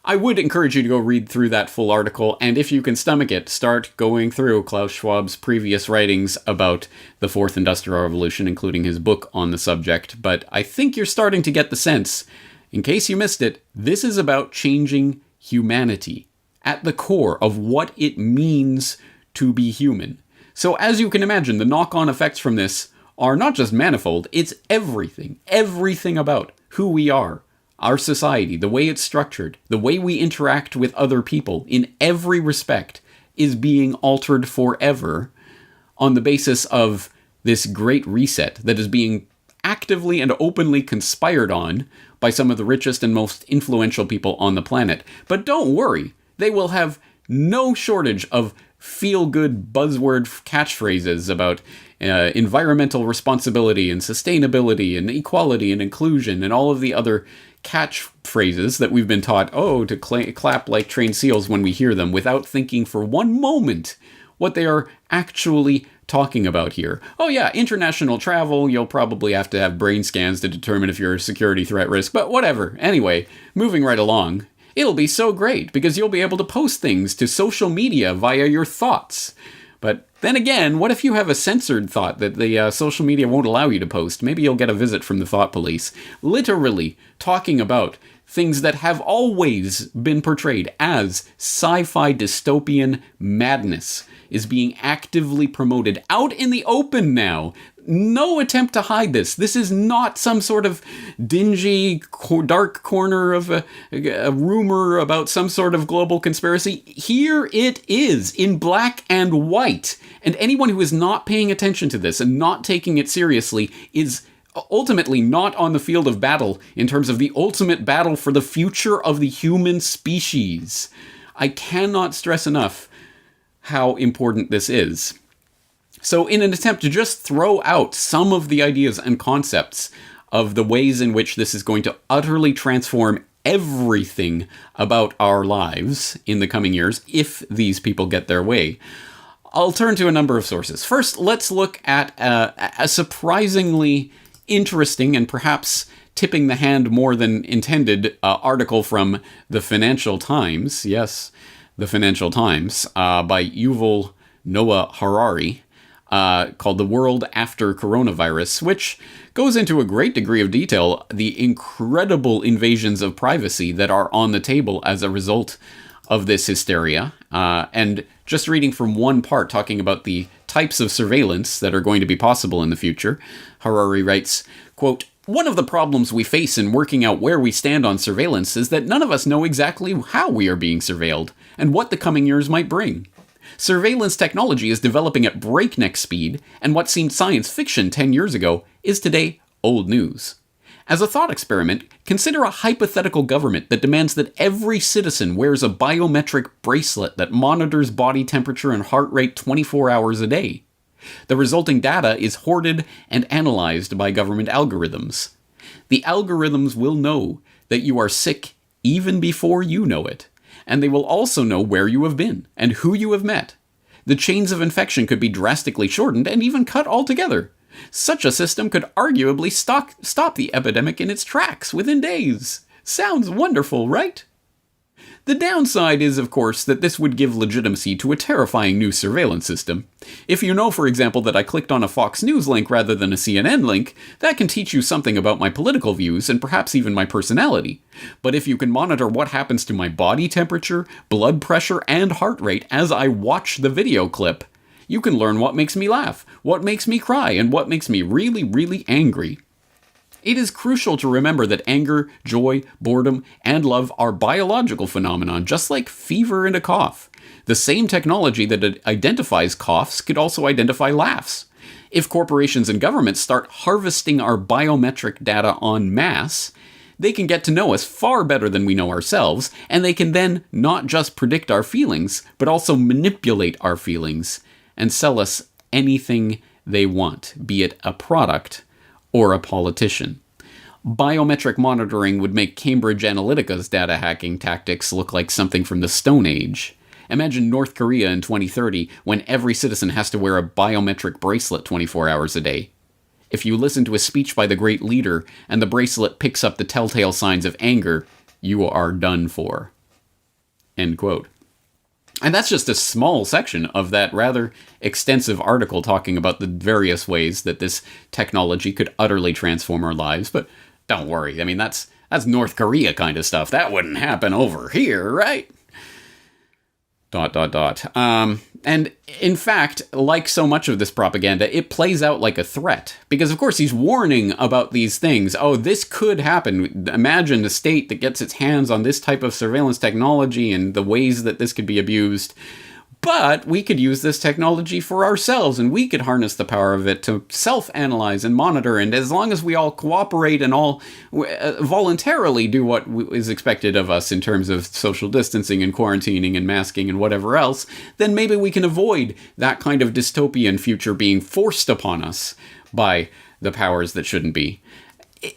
[SPEAKER 2] I would encourage you to go read through that full article, and if you can stomach it, start going through Klaus Schwab's previous writings about the Fourth Industrial Revolution, including his book on the subject. But I think you're starting to get the sense. In case you missed it, this is about changing humanity at the core of what it means to be human. So as you can imagine, the knock-on effects from this are not just manifold, it's everything about who we are, our society, the way it's structured, the way we interact with other people in every respect is being altered forever on the basis of this great reset that is being actively and openly conspired on by some of the richest and most influential people on the planet. But don't worry, they will have no shortage of feel-good buzzword catchphrases about environmental responsibility and sustainability and equality and inclusion and all of the other catchphrases that we've been taught, to clap like trained seals when we hear them without thinking for one moment what they are actually talking about here. Oh yeah, international travel, you'll probably have to have brain scans to determine if you're a security threat risk, but whatever. Anyway, moving right along. It'll be so great because you'll be able to post things to social media via your thoughts. But then again, what if you have a censored thought that the social media won't allow you to post? Maybe you'll get a visit from the thought police. Literally talking about things that have always been portrayed as sci-fi dystopian madness is being actively promoted out in the open now. No attempt to hide this. This is not some sort of dingy, dark corner of a rumor about some sort of global conspiracy. Here it is, in black and white. And anyone who is not paying attention to this and not taking it seriously is ultimately not on the field of battle in terms of the ultimate battle for the future of the human species. I cannot stress enough how important this is. So in an attempt to just throw out some of the ideas and concepts of the ways in which this is going to utterly transform everything about our lives in the coming years, if these people get their way, I'll turn to a number of sources. First, let's look at a surprisingly interesting and perhaps tipping the hand more than intended article from the Financial Times. Yes, the Financial Times, by Yuval Noah Harari, called The World After Coronavirus, which goes into a great degree of detail the incredible invasions of privacy that are on the table as a result of this hysteria. And just reading from one part talking about the types of surveillance that are going to be possible in the future, Harari writes, quote, "One of the problems we face in working out where we stand on surveillance is that none of us know exactly how we are being surveilled and what the coming years might bring. Surveillance technology is developing at breakneck speed, and what seemed science fiction 10 years ago is today old news. As a thought experiment, consider a hypothetical government that demands that every citizen wears a biometric bracelet that monitors body temperature and heart rate 24 hours a day. The resulting data is hoarded and analyzed by government algorithms. The algorithms will know that you are sick even before you know it, and they will also know where you have been and who you have met. The chains of infection could be drastically shortened and even cut altogether. Such a system could arguably stop the epidemic in its tracks within days. Sounds wonderful, right? The downside is, of course, that this would give legitimacy to a terrifying new surveillance system. If you know, for example, that I clicked on a Fox News link rather than a CNN link, that can teach you something about my political views and perhaps even my personality. But if you can monitor what happens to my body temperature, blood pressure, and heart rate as I watch the video clip, you can learn what makes me laugh, what makes me cry, and what makes me really, really angry. It is crucial to remember that anger, joy, boredom, and love are biological phenomena, just like fever and a cough. The same technology that identifies coughs could also identify laughs. If corporations and governments start harvesting our biometric data en masse, they can get to know us far better than we know ourselves, and they can then not just predict our feelings, but also manipulate our feelings and sell us anything they want, be it a product or a politician. Biometric monitoring would make Cambridge Analytica's data hacking tactics look like something from the Stone Age. Imagine North Korea in 2030 when every citizen has to wear a biometric bracelet 24 hours a day. If you listen to a speech by the great leader and the bracelet picks up the telltale signs of anger, you are done for." End quote. And that's just a small section of that rather extensive article talking about the various ways that this technology could utterly transform our lives. But don't worry, I mean, that's North Korea kind of stuff. That wouldn't happen over here, right? ... And in fact, like so much of this propaganda, it plays out like a threat. Because of course he's warning about these things. Oh, this could happen. Imagine a state that gets its hands on this type of surveillance technology and the ways that this could be abused. But we could use this technology for ourselves, and we could harness the power of it to self-analyze and monitor, and as long as we all cooperate and all voluntarily do what is expected of us in terms of social distancing and quarantining and masking and whatever else, then maybe we can avoid that kind of dystopian future being forced upon us by the powers that shouldn't be.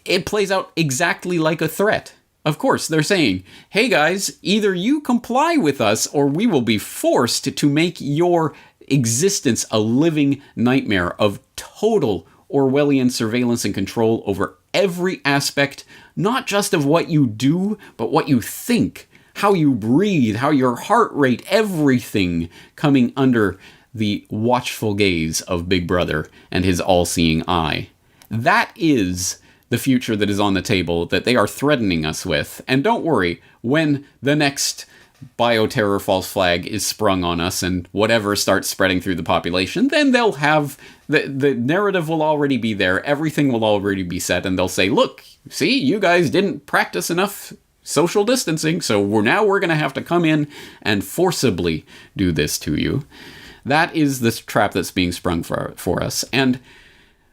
[SPEAKER 2] It plays out exactly like a threat. Of course, they're saying, hey guys, either you comply with us or we will be forced to make your existence a living nightmare of total Orwellian surveillance and control over every aspect, not just of what you do, but what you think, how you breathe, how your heart rate, everything coming under the watchful gaze of Big Brother and his all-seeing eye. That is the future that is on the table that they are threatening us with. And don't worry, when the next bioterror false flag is sprung on us and whatever starts spreading through the population, then they'll have the narrative will already be there, everything will already be set, and they'll say, look, see, you guys didn't practice enough social distancing, so we're going to have to come in and forcibly do this to you. That is this trap that's being sprung for us. And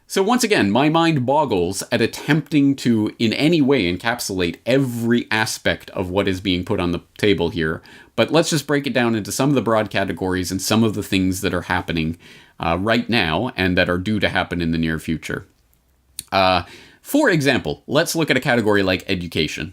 [SPEAKER 2] so once again, my mind boggles at attempting to in any way encapsulate every aspect of what is being put on the table here. But let's just break it down into some of the broad categories and some of the things that are happening right now and that are due to happen in the near future. For example, let's look at a category like education.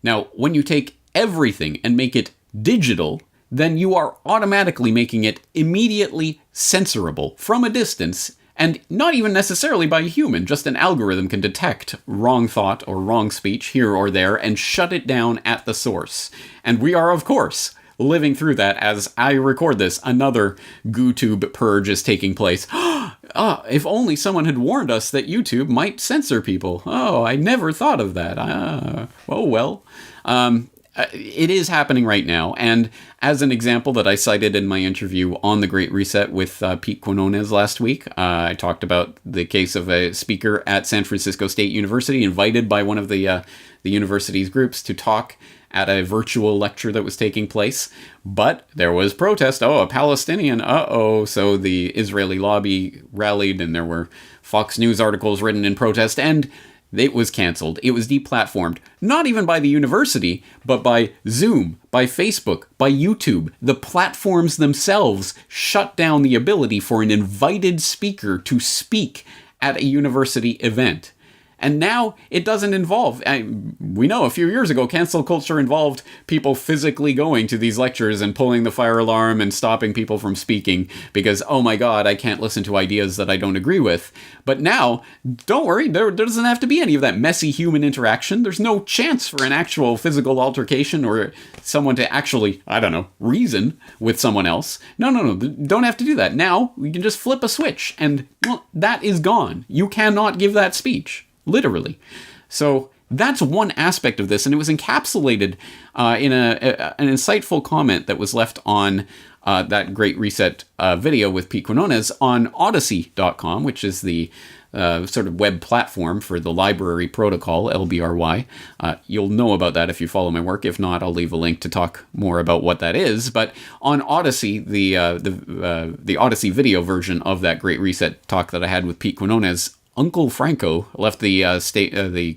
[SPEAKER 2] Now, when you take everything and make it digital, then you are automatically making it immediately censorable from a distance, and not even necessarily by a human. Just an algorithm can detect wrong thought or wrong speech here or there and shut it down at the source. And we are, of course, living through that as I record this. Another GooTube purge is taking place. If only someone had warned us that YouTube might censor people. Oh, I never thought of that. Oh, well. It is happening right now, and as an example that I cited in my interview on the Great Reset with Pete Quinones last week, I talked about the case of a speaker at San Francisco State University invited by one of the university's groups to talk at a virtual lecture that was taking place, but there was protest. Oh, a Palestinian, so the Israeli lobby rallied, and there were Fox News articles written in protest, and it was canceled. It was deplatformed. Not even by the university, but by Zoom, by Facebook, by YouTube. The platforms themselves shut down the ability for an invited speaker to speak at a university event. And now it doesn't involve, we know a few years ago, cancel culture involved people physically going to these lectures and pulling the fire alarm and stopping people from speaking because, oh my God, I can't listen to ideas that I don't agree with. But now, don't worry, there doesn't have to be any of that messy human interaction. There's no chance for an actual physical altercation or someone to actually, reason with someone else. No, don't have to do that. Now, we can just flip a switch and, well, that is gone. You cannot give that speech. Literally. So that's one aspect of this, and it was encapsulated in an insightful comment that was left on that Great Reset video with Pete Quinones on Odyssey.com, which is the sort of web platform for the library protocol, LBRY. You'll know about that if you follow my work. If not, I'll leave a link to talk more about what that is. But on Odyssey, the Odyssey video version of that Great Reset talk that I had with Pete Quinones, Uncle Franco left the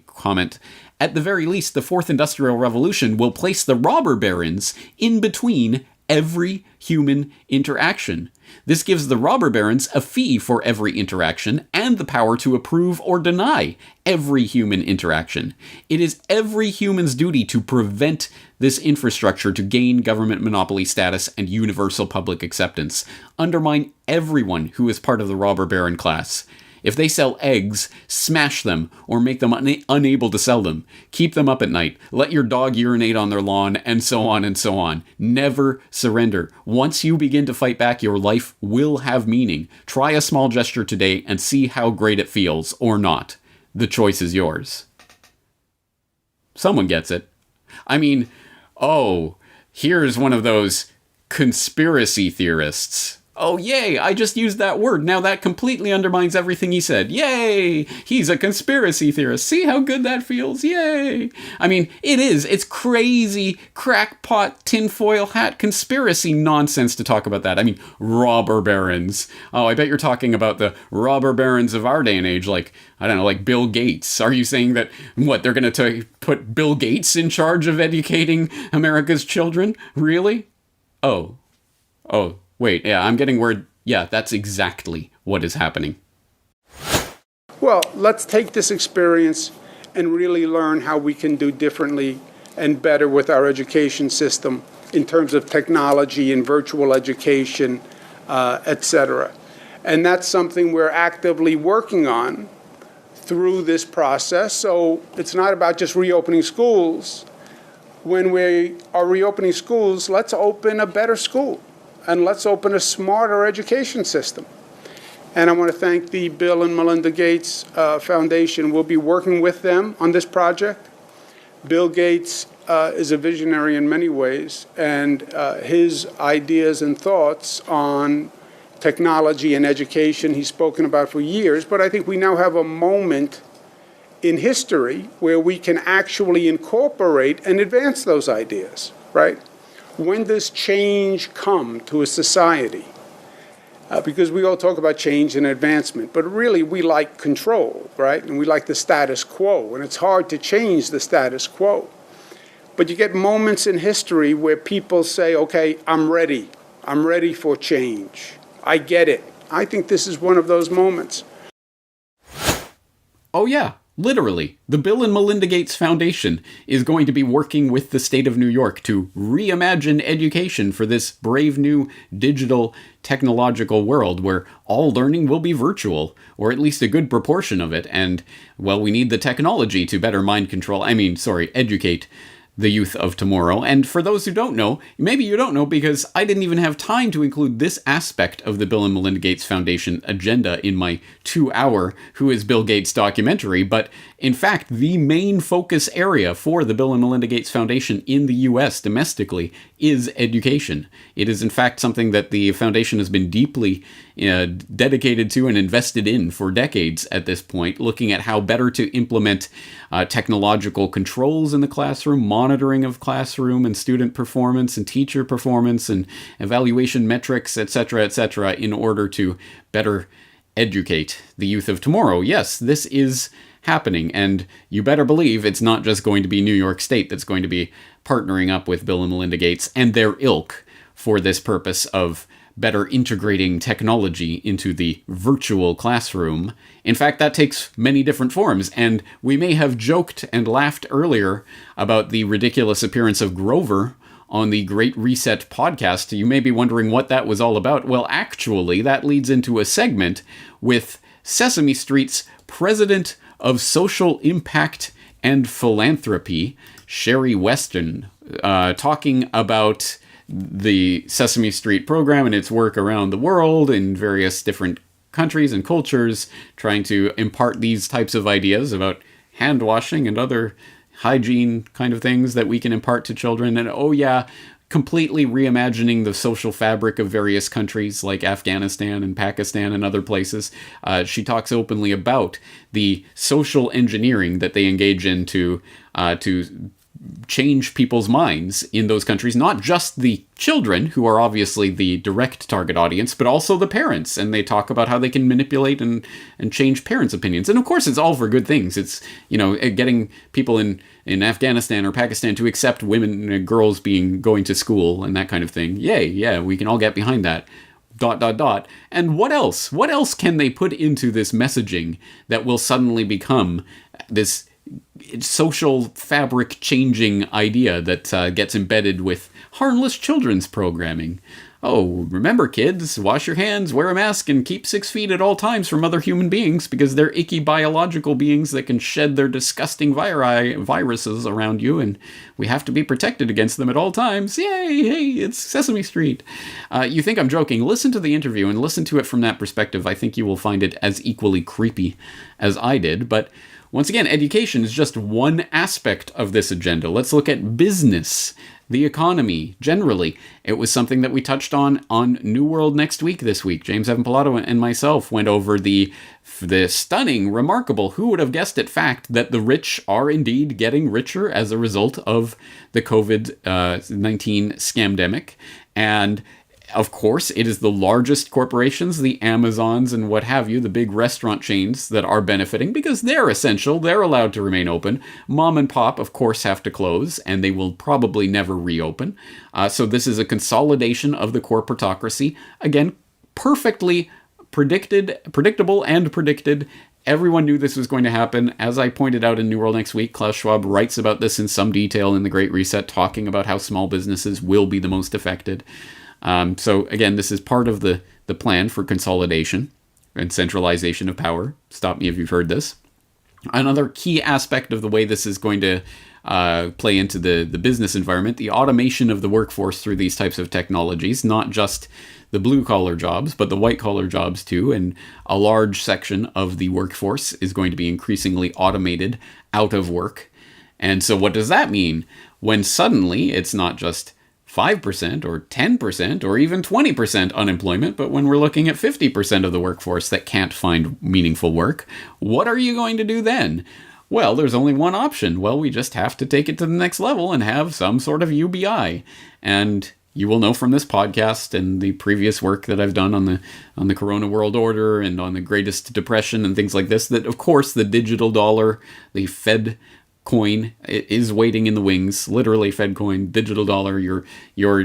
[SPEAKER 2] comment, at the very least, the Fourth Industrial Revolution will place the robber barons in between every human interaction. This gives the robber barons a fee for every interaction and the power to approve or deny every human interaction. It is every human's duty to prevent this infrastructure to gain government monopoly status and universal public acceptance. Undermine everyone who is part of the robber baron class. If they sell eggs, smash them or make them unable to sell them. Keep them up at night. Let your dog urinate on their lawn, and so on and so on. Never surrender. Once you begin to fight back, your life will have meaning. Try a small gesture today and see how great it feels, or not. The choice is yours. Someone gets it. Here's one of those conspiracy theorists. Oh, yay, I just used that word. Now that completely undermines everything he said. Yay, he's a conspiracy theorist. See how good that feels? Yay. It is. It's crazy, crackpot, tinfoil hat conspiracy nonsense to talk about that. Robber barons. Oh, I bet you're talking about the robber barons of our day and age, like Bill Gates. Are you saying that, they're going to put Bill Gates in charge of educating America's children? Really? Oh. Wait, yeah, I'm getting word. Yeah, that's exactly what is happening.
[SPEAKER 17] Well, let's take this experience and really learn how we can do differently and better with our education system in terms of technology and virtual education, etc. And that's something we're actively working on through this process. So it's not about just reopening schools. When we are reopening schools, let's open a better school. And let's open a smarter education system. And I want to thank the Bill and Melinda Gates Foundation. We'll be working with them on this project. Bill Gates is a visionary in many ways, and his ideas and thoughts on technology and education he's spoken about for years. But I think we now have a moment in history where we can actually incorporate and advance those ideas, right? When does change come to a society? Because we all talk about change and advancement, but really we like control, right? And we like the status quo, and it's hard to change the status quo. But you get moments in history where people say, okay, I'm ready. I'm ready for change. I get it. I think this is one of those moments.
[SPEAKER 2] Oh yeah, literally. The Bill and Melinda Gates Foundation is going to be working with the state of New York to reimagine education for this brave new digital technological world where all learning will be virtual, or at least a good proportion of it. And, well, we need the technology to better educate the youth of tomorrow. And for those who don't know, maybe you don't know because I didn't even have time to include this aspect of the Bill and Melinda Gates Foundation agenda in my 2-hour Who is Bill Gates documentary, but in fact, the main focus area for the Bill and Melinda Gates Foundation in the US domestically is education. It is in fact something that the foundation has been deeply dedicated to and invested in for decades at this point, looking at how better to implement technological controls in the classroom, monitoring of classroom and student performance and teacher performance and evaluation metrics, etc., in order to better educate the youth of tomorrow. Yes, this is happening, and you better believe it's not just going to be New York State that's going to be partnering up with Bill and Melinda Gates and their ilk for this purpose of better integrating technology into the virtual classroom. In fact, that takes many different forms, and we may have joked and laughed earlier about the ridiculous appearance of Grover on the Great Reset podcast. You may be wondering what that was all about. Well, actually, that leads into a segment with Sesame Street's president of social impact and philanthropy, Sherry Weston, talking about the Sesame Street program and its work around the world in various different countries and cultures, trying to impart these types of ideas about hand washing and other hygiene kind of things that we can impart to children. And oh yeah, completely reimagining the social fabric of various countries like Afghanistan and Pakistan and other places. She talks openly about the social engineering that they engage in to change people's minds in those countries, not just the children, who are obviously the direct target audience, but also the parents. And they talk about how they can manipulate and change parents' opinions. And of course, it's all for good things. It's, getting people in Afghanistan or Pakistan to accept women and girls going to school and that kind of thing. Yay, yeah, we can all get behind that. ... And what else? What else can they put into this messaging that will suddenly become this social fabric changing idea that gets embedded with harmless children's programming? Oh, remember kids, wash your hands, wear a mask, and keep 6 feet at all times from other human beings because they're icky biological beings that can shed their disgusting viruses around you, and we have to be protected against them at all times. Yay, hey, it's Sesame Street. You think I'm joking? Listen to the interview and listen to it from that perspective. I think you will find it as equally creepy as I did, but once again, education is just one aspect of this agenda. Let's look at business, the economy, generally. It was something that we touched on New World Next Week this week. James Evan Pilato and myself went over the stunning, remarkable, who would have guessed it fact that the rich are indeed getting richer as a result of the COVID-19 scamdemic. And of course, it is the largest corporations, the Amazons and what have you, the big restaurant chains that are benefiting because they're essential. They're allowed to remain open. Mom and pop, of course, have to close, and they will probably never reopen. So this is a consolidation of the corporatocracy. Again, perfectly predictable and predicted. Everyone knew this was going to happen. As I pointed out in New World Next Week, Klaus Schwab writes about this in some detail in The Great Reset, talking about how small businesses will be the most affected. So again, this is part of the plan for consolidation and centralization of power. Stop me if you've heard this. Another key aspect of the way this is going to play into the business environment, the automation of the workforce through these types of technologies, not just the blue-collar jobs, but the white-collar jobs too. And a large section of the workforce is going to be increasingly automated out of work. And so what does that mean? When suddenly it's not just 5% or 10% or even 20% unemployment, but when we're looking at 50% of the workforce that can't find meaningful work, what are you going to do then? Well, there's only one option. Well, we just have to take it to the next level and have some sort of UBI. And you will know from this podcast and the previous work that I've done on the Corona World Order and on the Greatest Depression and things like this, that of course the digital dollar, the Fed coin is waiting in the wings, literally Fed coin, digital dollar, your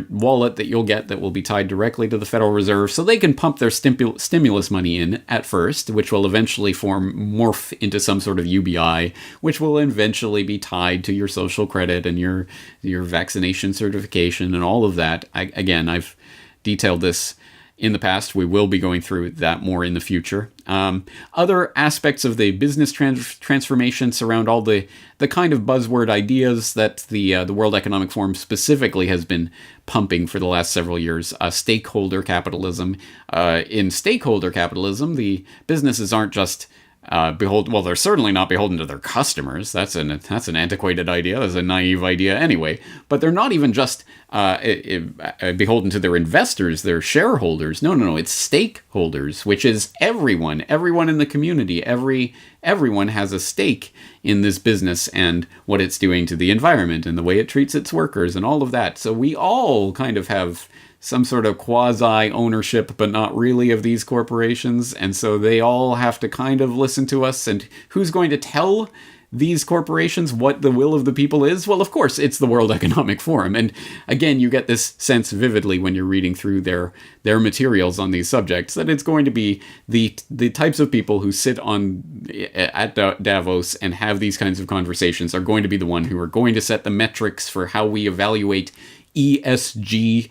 [SPEAKER 2] wallet that you'll get that will be tied directly to the Federal Reserve, so they can pump their stimulus money in at first, which will eventually morph into some sort of UBI, which will eventually be tied to your social credit and your vaccination certification and all of that. Again, I've detailed this in the past. We will be going through that more in the future. Other aspects of the business transformation surround all the kind of buzzword ideas that the World Economic Forum specifically has been pumping for the last several years. Stakeholder capitalism. In stakeholder capitalism, the businesses aren't just they're certainly not beholden to their customers. That's an antiquated idea. That's a naive idea anyway. But they're not even just beholden to their investors, their shareholders. No. It's stakeholders, which is everyone in the community. Everyone has a stake in this business and what it's doing to the environment and the way it treats its workers and all of that. So we all kind of have some sort of quasi-ownership, but not really, of these corporations. And so they all have to kind of listen to us. And who's going to tell these corporations what the will of the people is? Well, of course, it's the World Economic Forum. And again, you get this sense vividly when you're reading through their materials on these subjects, that it's going to be the types of people who sit at Davos and have these kinds of conversations are going to be the one who are going to set the metrics for how we evaluate ESG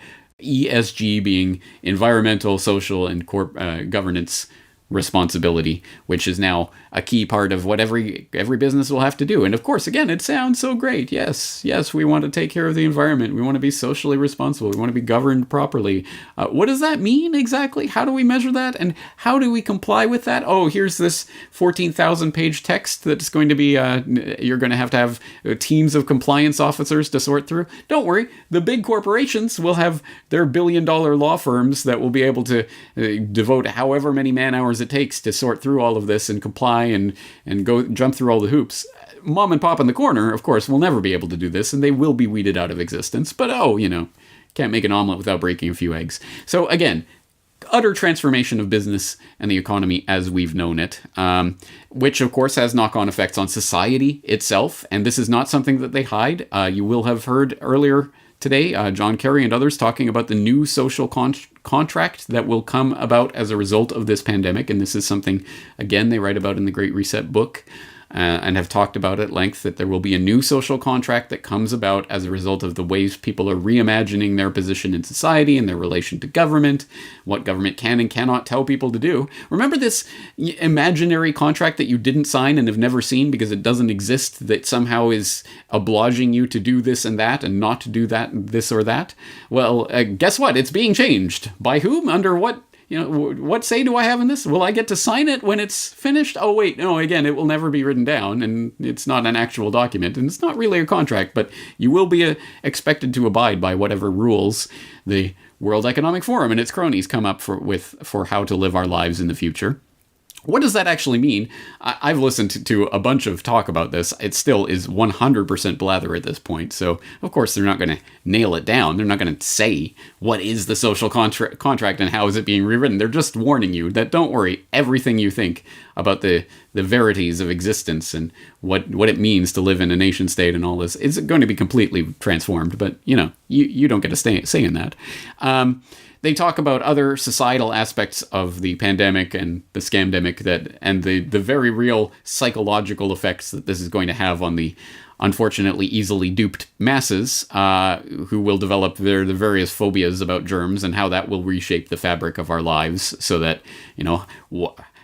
[SPEAKER 2] being environmental, social, and governance responsibility, which is now a key part of what every business will have to do. And of course, again, it sounds so great. Yes, we want to take care of the environment. We want to be socially responsible. We want to be governed properly. What does that mean exactly? How do we measure that? And how do we comply with that? Oh, here's this 14,000 page text that's going to be, you're going to have teams of compliance officers to sort through. Don't worry. The big corporations will have their billion-dollar law firms that will be able to devote however many man-hours it takes to sort through all of this and comply and go jump through all the hoops. Mom and pop in the corner, of course, will never be able to do this, and they will be weeded out of existence. But can't make an omelet without breaking a few eggs. So again, utter transformation of business and the economy as we've known it, which of course has knock-on effects on society itself. And this is not something that they hide. You will have heard earlier today, John Kerry and others talking about the new social contract that will come about as a result of this pandemic. And this is something, again, they write about in the Great Reset book and have talked about at length, that there will be a new social contract that comes about as a result of the ways people are reimagining their position in society and their relation to government, what government can and cannot tell people to do. Remember this imaginary contract that you didn't sign and have never seen because it doesn't exist, that somehow is obliging you to do this and that and not to do that, this or that? Well, guess what? It's being changed. By whom? Under what? What say do I have in this? Will I get to sign it when it's finished? Oh, wait, no, again, it will never be written down, and it's not an actual document, and it's not really a contract, but you will be expected to abide by whatever rules the World Economic Forum and its cronies come up for how to live our lives in the future. What does that actually mean? I've listened to a bunch of talk about this. It still is 100% blather at this point. So, of course, they're not going to nail it down. They're not going to say what is the social contract and how is it being rewritten. They're just warning you that, don't worry, everything you think about the verities of existence and what it means to live in a nation state and all this is going to be completely transformed. But, you don't get a say in that. They talk about other societal aspects of the pandemic and the scamdemic and the very real psychological effects that this is going to have on the unfortunately easily duped masses who will develop the various phobias about germs, and how that will reshape the fabric of our lives so that,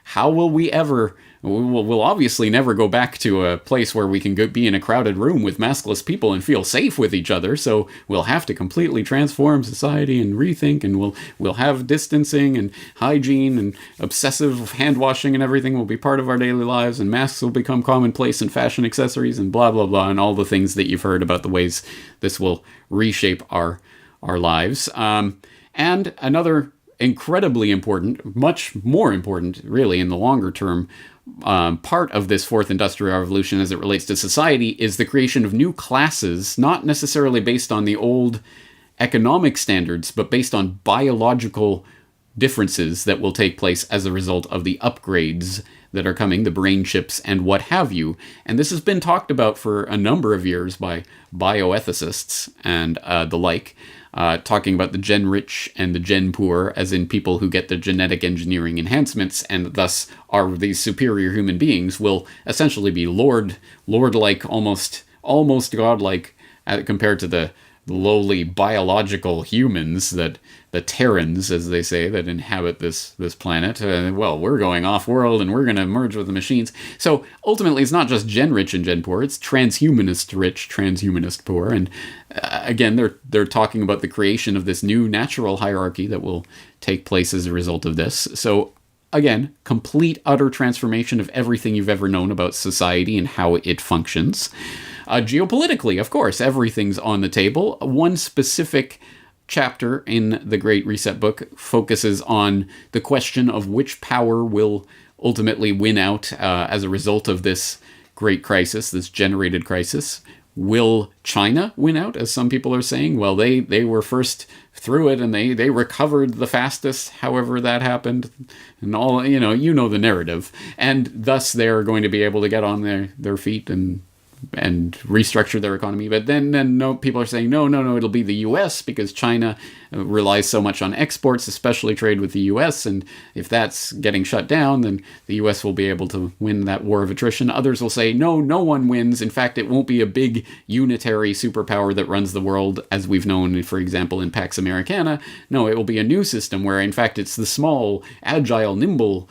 [SPEAKER 2] how will we ever... We'll obviously never go back to a place where we can be in a crowded room with maskless people and feel safe with each other. So we'll have to completely transform society and rethink, and we'll have distancing and hygiene and obsessive hand washing and everything will be part of our daily lives, and masks will become commonplace and fashion accessories and blah, blah, blah, and all the things that you've heard about the ways this will reshape our lives. And another incredibly important, much more important, really, in the longer term, part of this fourth industrial revolution as it relates to society is the creation of new classes, not necessarily based on the old economic standards, but based on biological differences that will take place as a result of the upgrades that are coming, the brain chips and what have you. And this has been talked about for a number of years by bioethicists and the like, talking about the gen rich and the gen poor, as in people who get the genetic engineering enhancements and thus are these superior human beings, will essentially be lord-like, almost godlike, compared to the lowly biological humans, that the Terrans, as they say, that inhabit this planet. Well, we're going off-world and we're going to merge with the machines. So ultimately, it's not just gen-rich and gen-poor, it's transhumanist-rich, transhumanist-poor. And again, they're talking about the creation of this new natural hierarchy that will take place as a result of this. So again, complete, utter transformation of everything you've ever known about society and how it functions. Geopolitically, of course, everything's on the table. One specific chapter in the Great Reset book focuses on the question of which power will ultimately win out as a result of this great crisis, this generated crisis. Will China win out, as some people are saying? Well, they were first through it, and they recovered the fastest, however that happened, and all, you know the narrative. And thus they're going to be able to get on their feet and restructure their economy. But then no, people are saying, no, it'll be the U.S. because China relies so much on exports, especially trade with the U.S. And if that's getting shut down, then the U.S. will be able to win that war of attrition. Others will say, no one wins. In fact, it won't be a big unitary superpower that runs the world as we've known, for example, in Pax Americana. No, it will be a new system where, in fact, it's the small, agile, nimble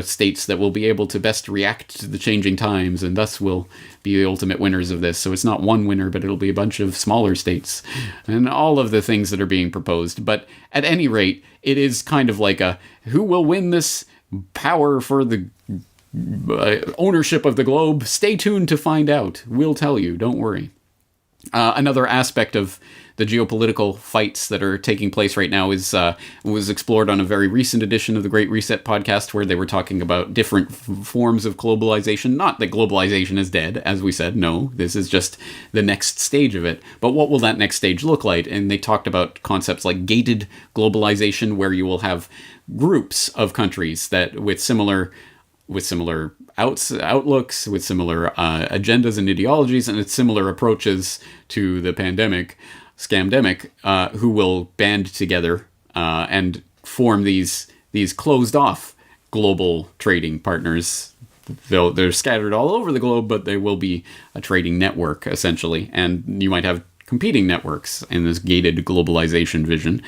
[SPEAKER 2] states that will be able to best react to the changing times, and thus will be the ultimate winners of this. So it's not one winner, but it'll be a bunch of smaller states, and all of the things that are being proposed. But at any rate, it is kind of like who will win this power for the ownership of the globe? Stay tuned to find out. We'll tell you, don't worry. Another aspect of the geopolitical fights that are taking place right now was explored on a very recent edition of the Great Reset podcast, where they were talking about different forms of globalization. Not that globalization is dead, as we said. No, this is just the next stage of it. But what will that next stage look like? And they talked about concepts like gated globalization, where you will have groups of countries that with similar outlooks, with similar agendas and ideologies, and similar approaches to the scamdemic, who will band together and form these closed-off global trading partners. They're scattered all over the globe, but they will be a trading network, essentially. And you might have competing networks in this gated globalization vision,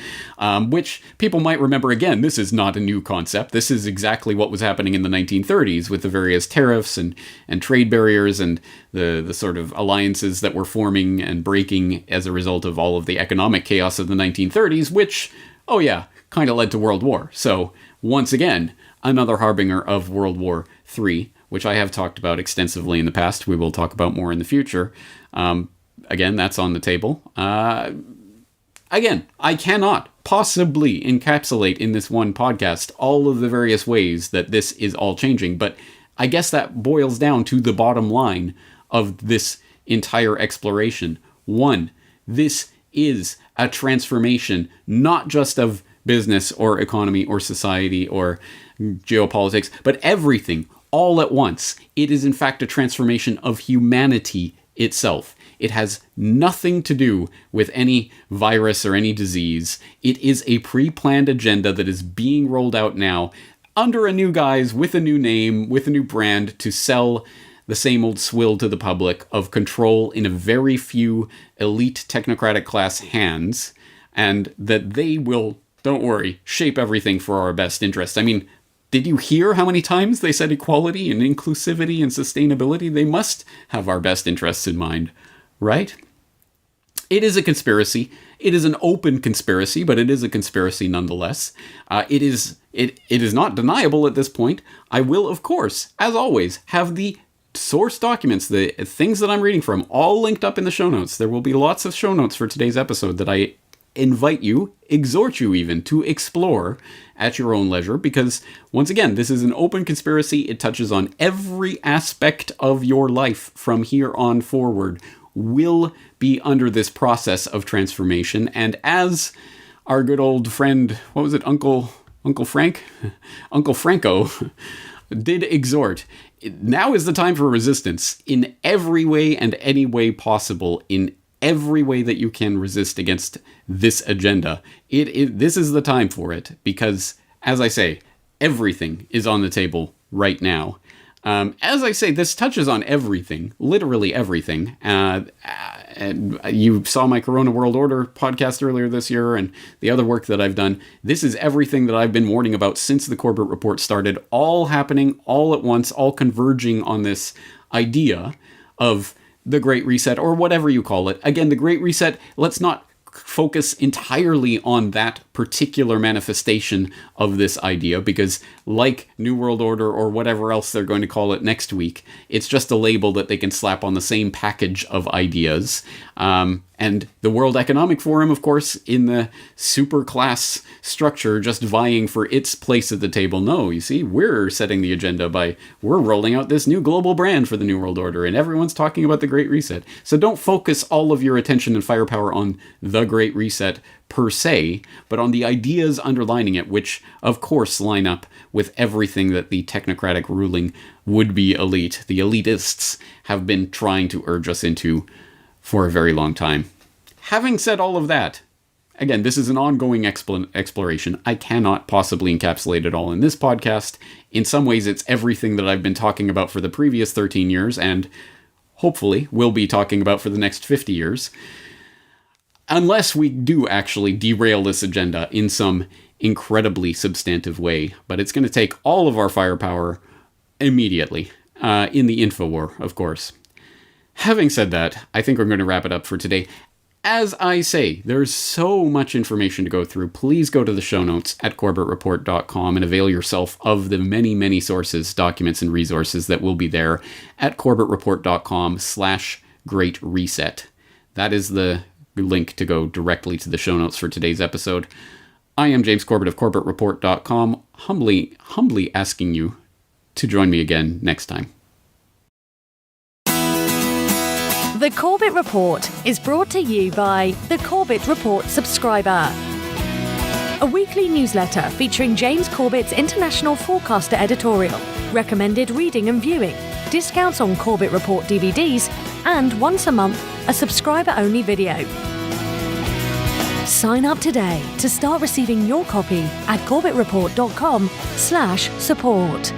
[SPEAKER 2] which people might remember. Again, this is not a new concept. This is exactly what was happening in the 1930s with the various tariffs and trade barriers and the sort of alliances that were forming and breaking as a result of all of the economic chaos of the 1930s, which, kind of led to World War. So once again, another harbinger of World War III, which I have talked about extensively in the past. We will talk about more in the future. Again, that's on the table. Again, I cannot possibly encapsulate in this one podcast all of the various ways that this is all changing, but I guess that boils down to the bottom line of this entire exploration. One, this is a transformation, not just of business or economy or society or geopolitics, but everything all at once. It is in fact a transformation of humanity itself. It has nothing to do with any virus or any disease. It is a pre-planned agenda that is being rolled out now under a new guise, with a new name, with a new brand, to sell the same old swill to the public of control in a very few elite technocratic class hands, and that they will, don't worry, shape everything for our best interest. I mean, did you hear how many times they said equality and inclusivity and sustainability? They must have our best interests in mind, right? It is a conspiracy. It is an open conspiracy, but it is a conspiracy nonetheless. It is not deniable at this point. I will, of course, as always, have the source documents, the things that I'm reading from, all linked up in the show notes. There will be lots of show notes for today's episode that I invite you, exhort you even, to explore at your own leisure, because once again, this is an open conspiracy. It touches on every aspect of your life from here on forward will be under this process of transformation. And as our good old friend, what was it, Uncle Franco did exhort, now is the time for resistance in every way and any way possible, in every way that you can resist against this agenda. This is the time for it, because, as I say, everything is on the table right now. As I say, this touches on everything, literally everything. And you saw my Corona World Order podcast earlier this year and the other work that I've done. This is everything that I've been warning about since the Corbett Report started, all happening all at once, all converging on this idea of the Great Reset, or whatever you call it. Again, the Great Reset, let's not focus entirely on that particular manifestation of this idea, because like New World Order or whatever else they're going to call it next week, it's just a label that they can slap on the same package of ideas. And the World Economic Forum, of course, in the super class structure, just vying for its place at the table. No, you see, we're setting the agenda we're rolling out this new global brand for the New World Order, and everyone's talking about the Great Reset. So don't focus all of your attention and firepower on the Great Reset per se, but on the ideas underlining it, which, of course, line up with everything that the technocratic ruling would-be elite, the elitists, have been trying to urge us into for a very long time. Having said all of that, again, this is an ongoing exploration. I cannot possibly encapsulate it all in this podcast. In some ways, it's everything that I've been talking about for the previous 13 years, and hopefully will be talking about for the next 50 years. Unless we do actually derail this agenda in some incredibly substantive way. But it's going to take all of our firepower immediately, in the info war, of course. Having said that, I think we're going to wrap it up for today. As I say, there's so much information to go through. Please go to the show notes at corbettreport.com and avail yourself of the many, many sources, documents, and resources that will be there at corbettreport.com/Great Reset. That is the link to go directly to the show notes for today's episode. I am James Corbett of corbettreport.com, humbly asking you to join me again next time.
[SPEAKER 1] The Corbett Report is brought to you by the Corbett Report subscriber, a weekly newsletter featuring James Corbett's International Forecaster editorial, recommended reading and viewing, discounts on Corbett Report DVDs, and once a month, a subscriber-only video. Sign up today to start receiving your copy at corbettreport.com/support.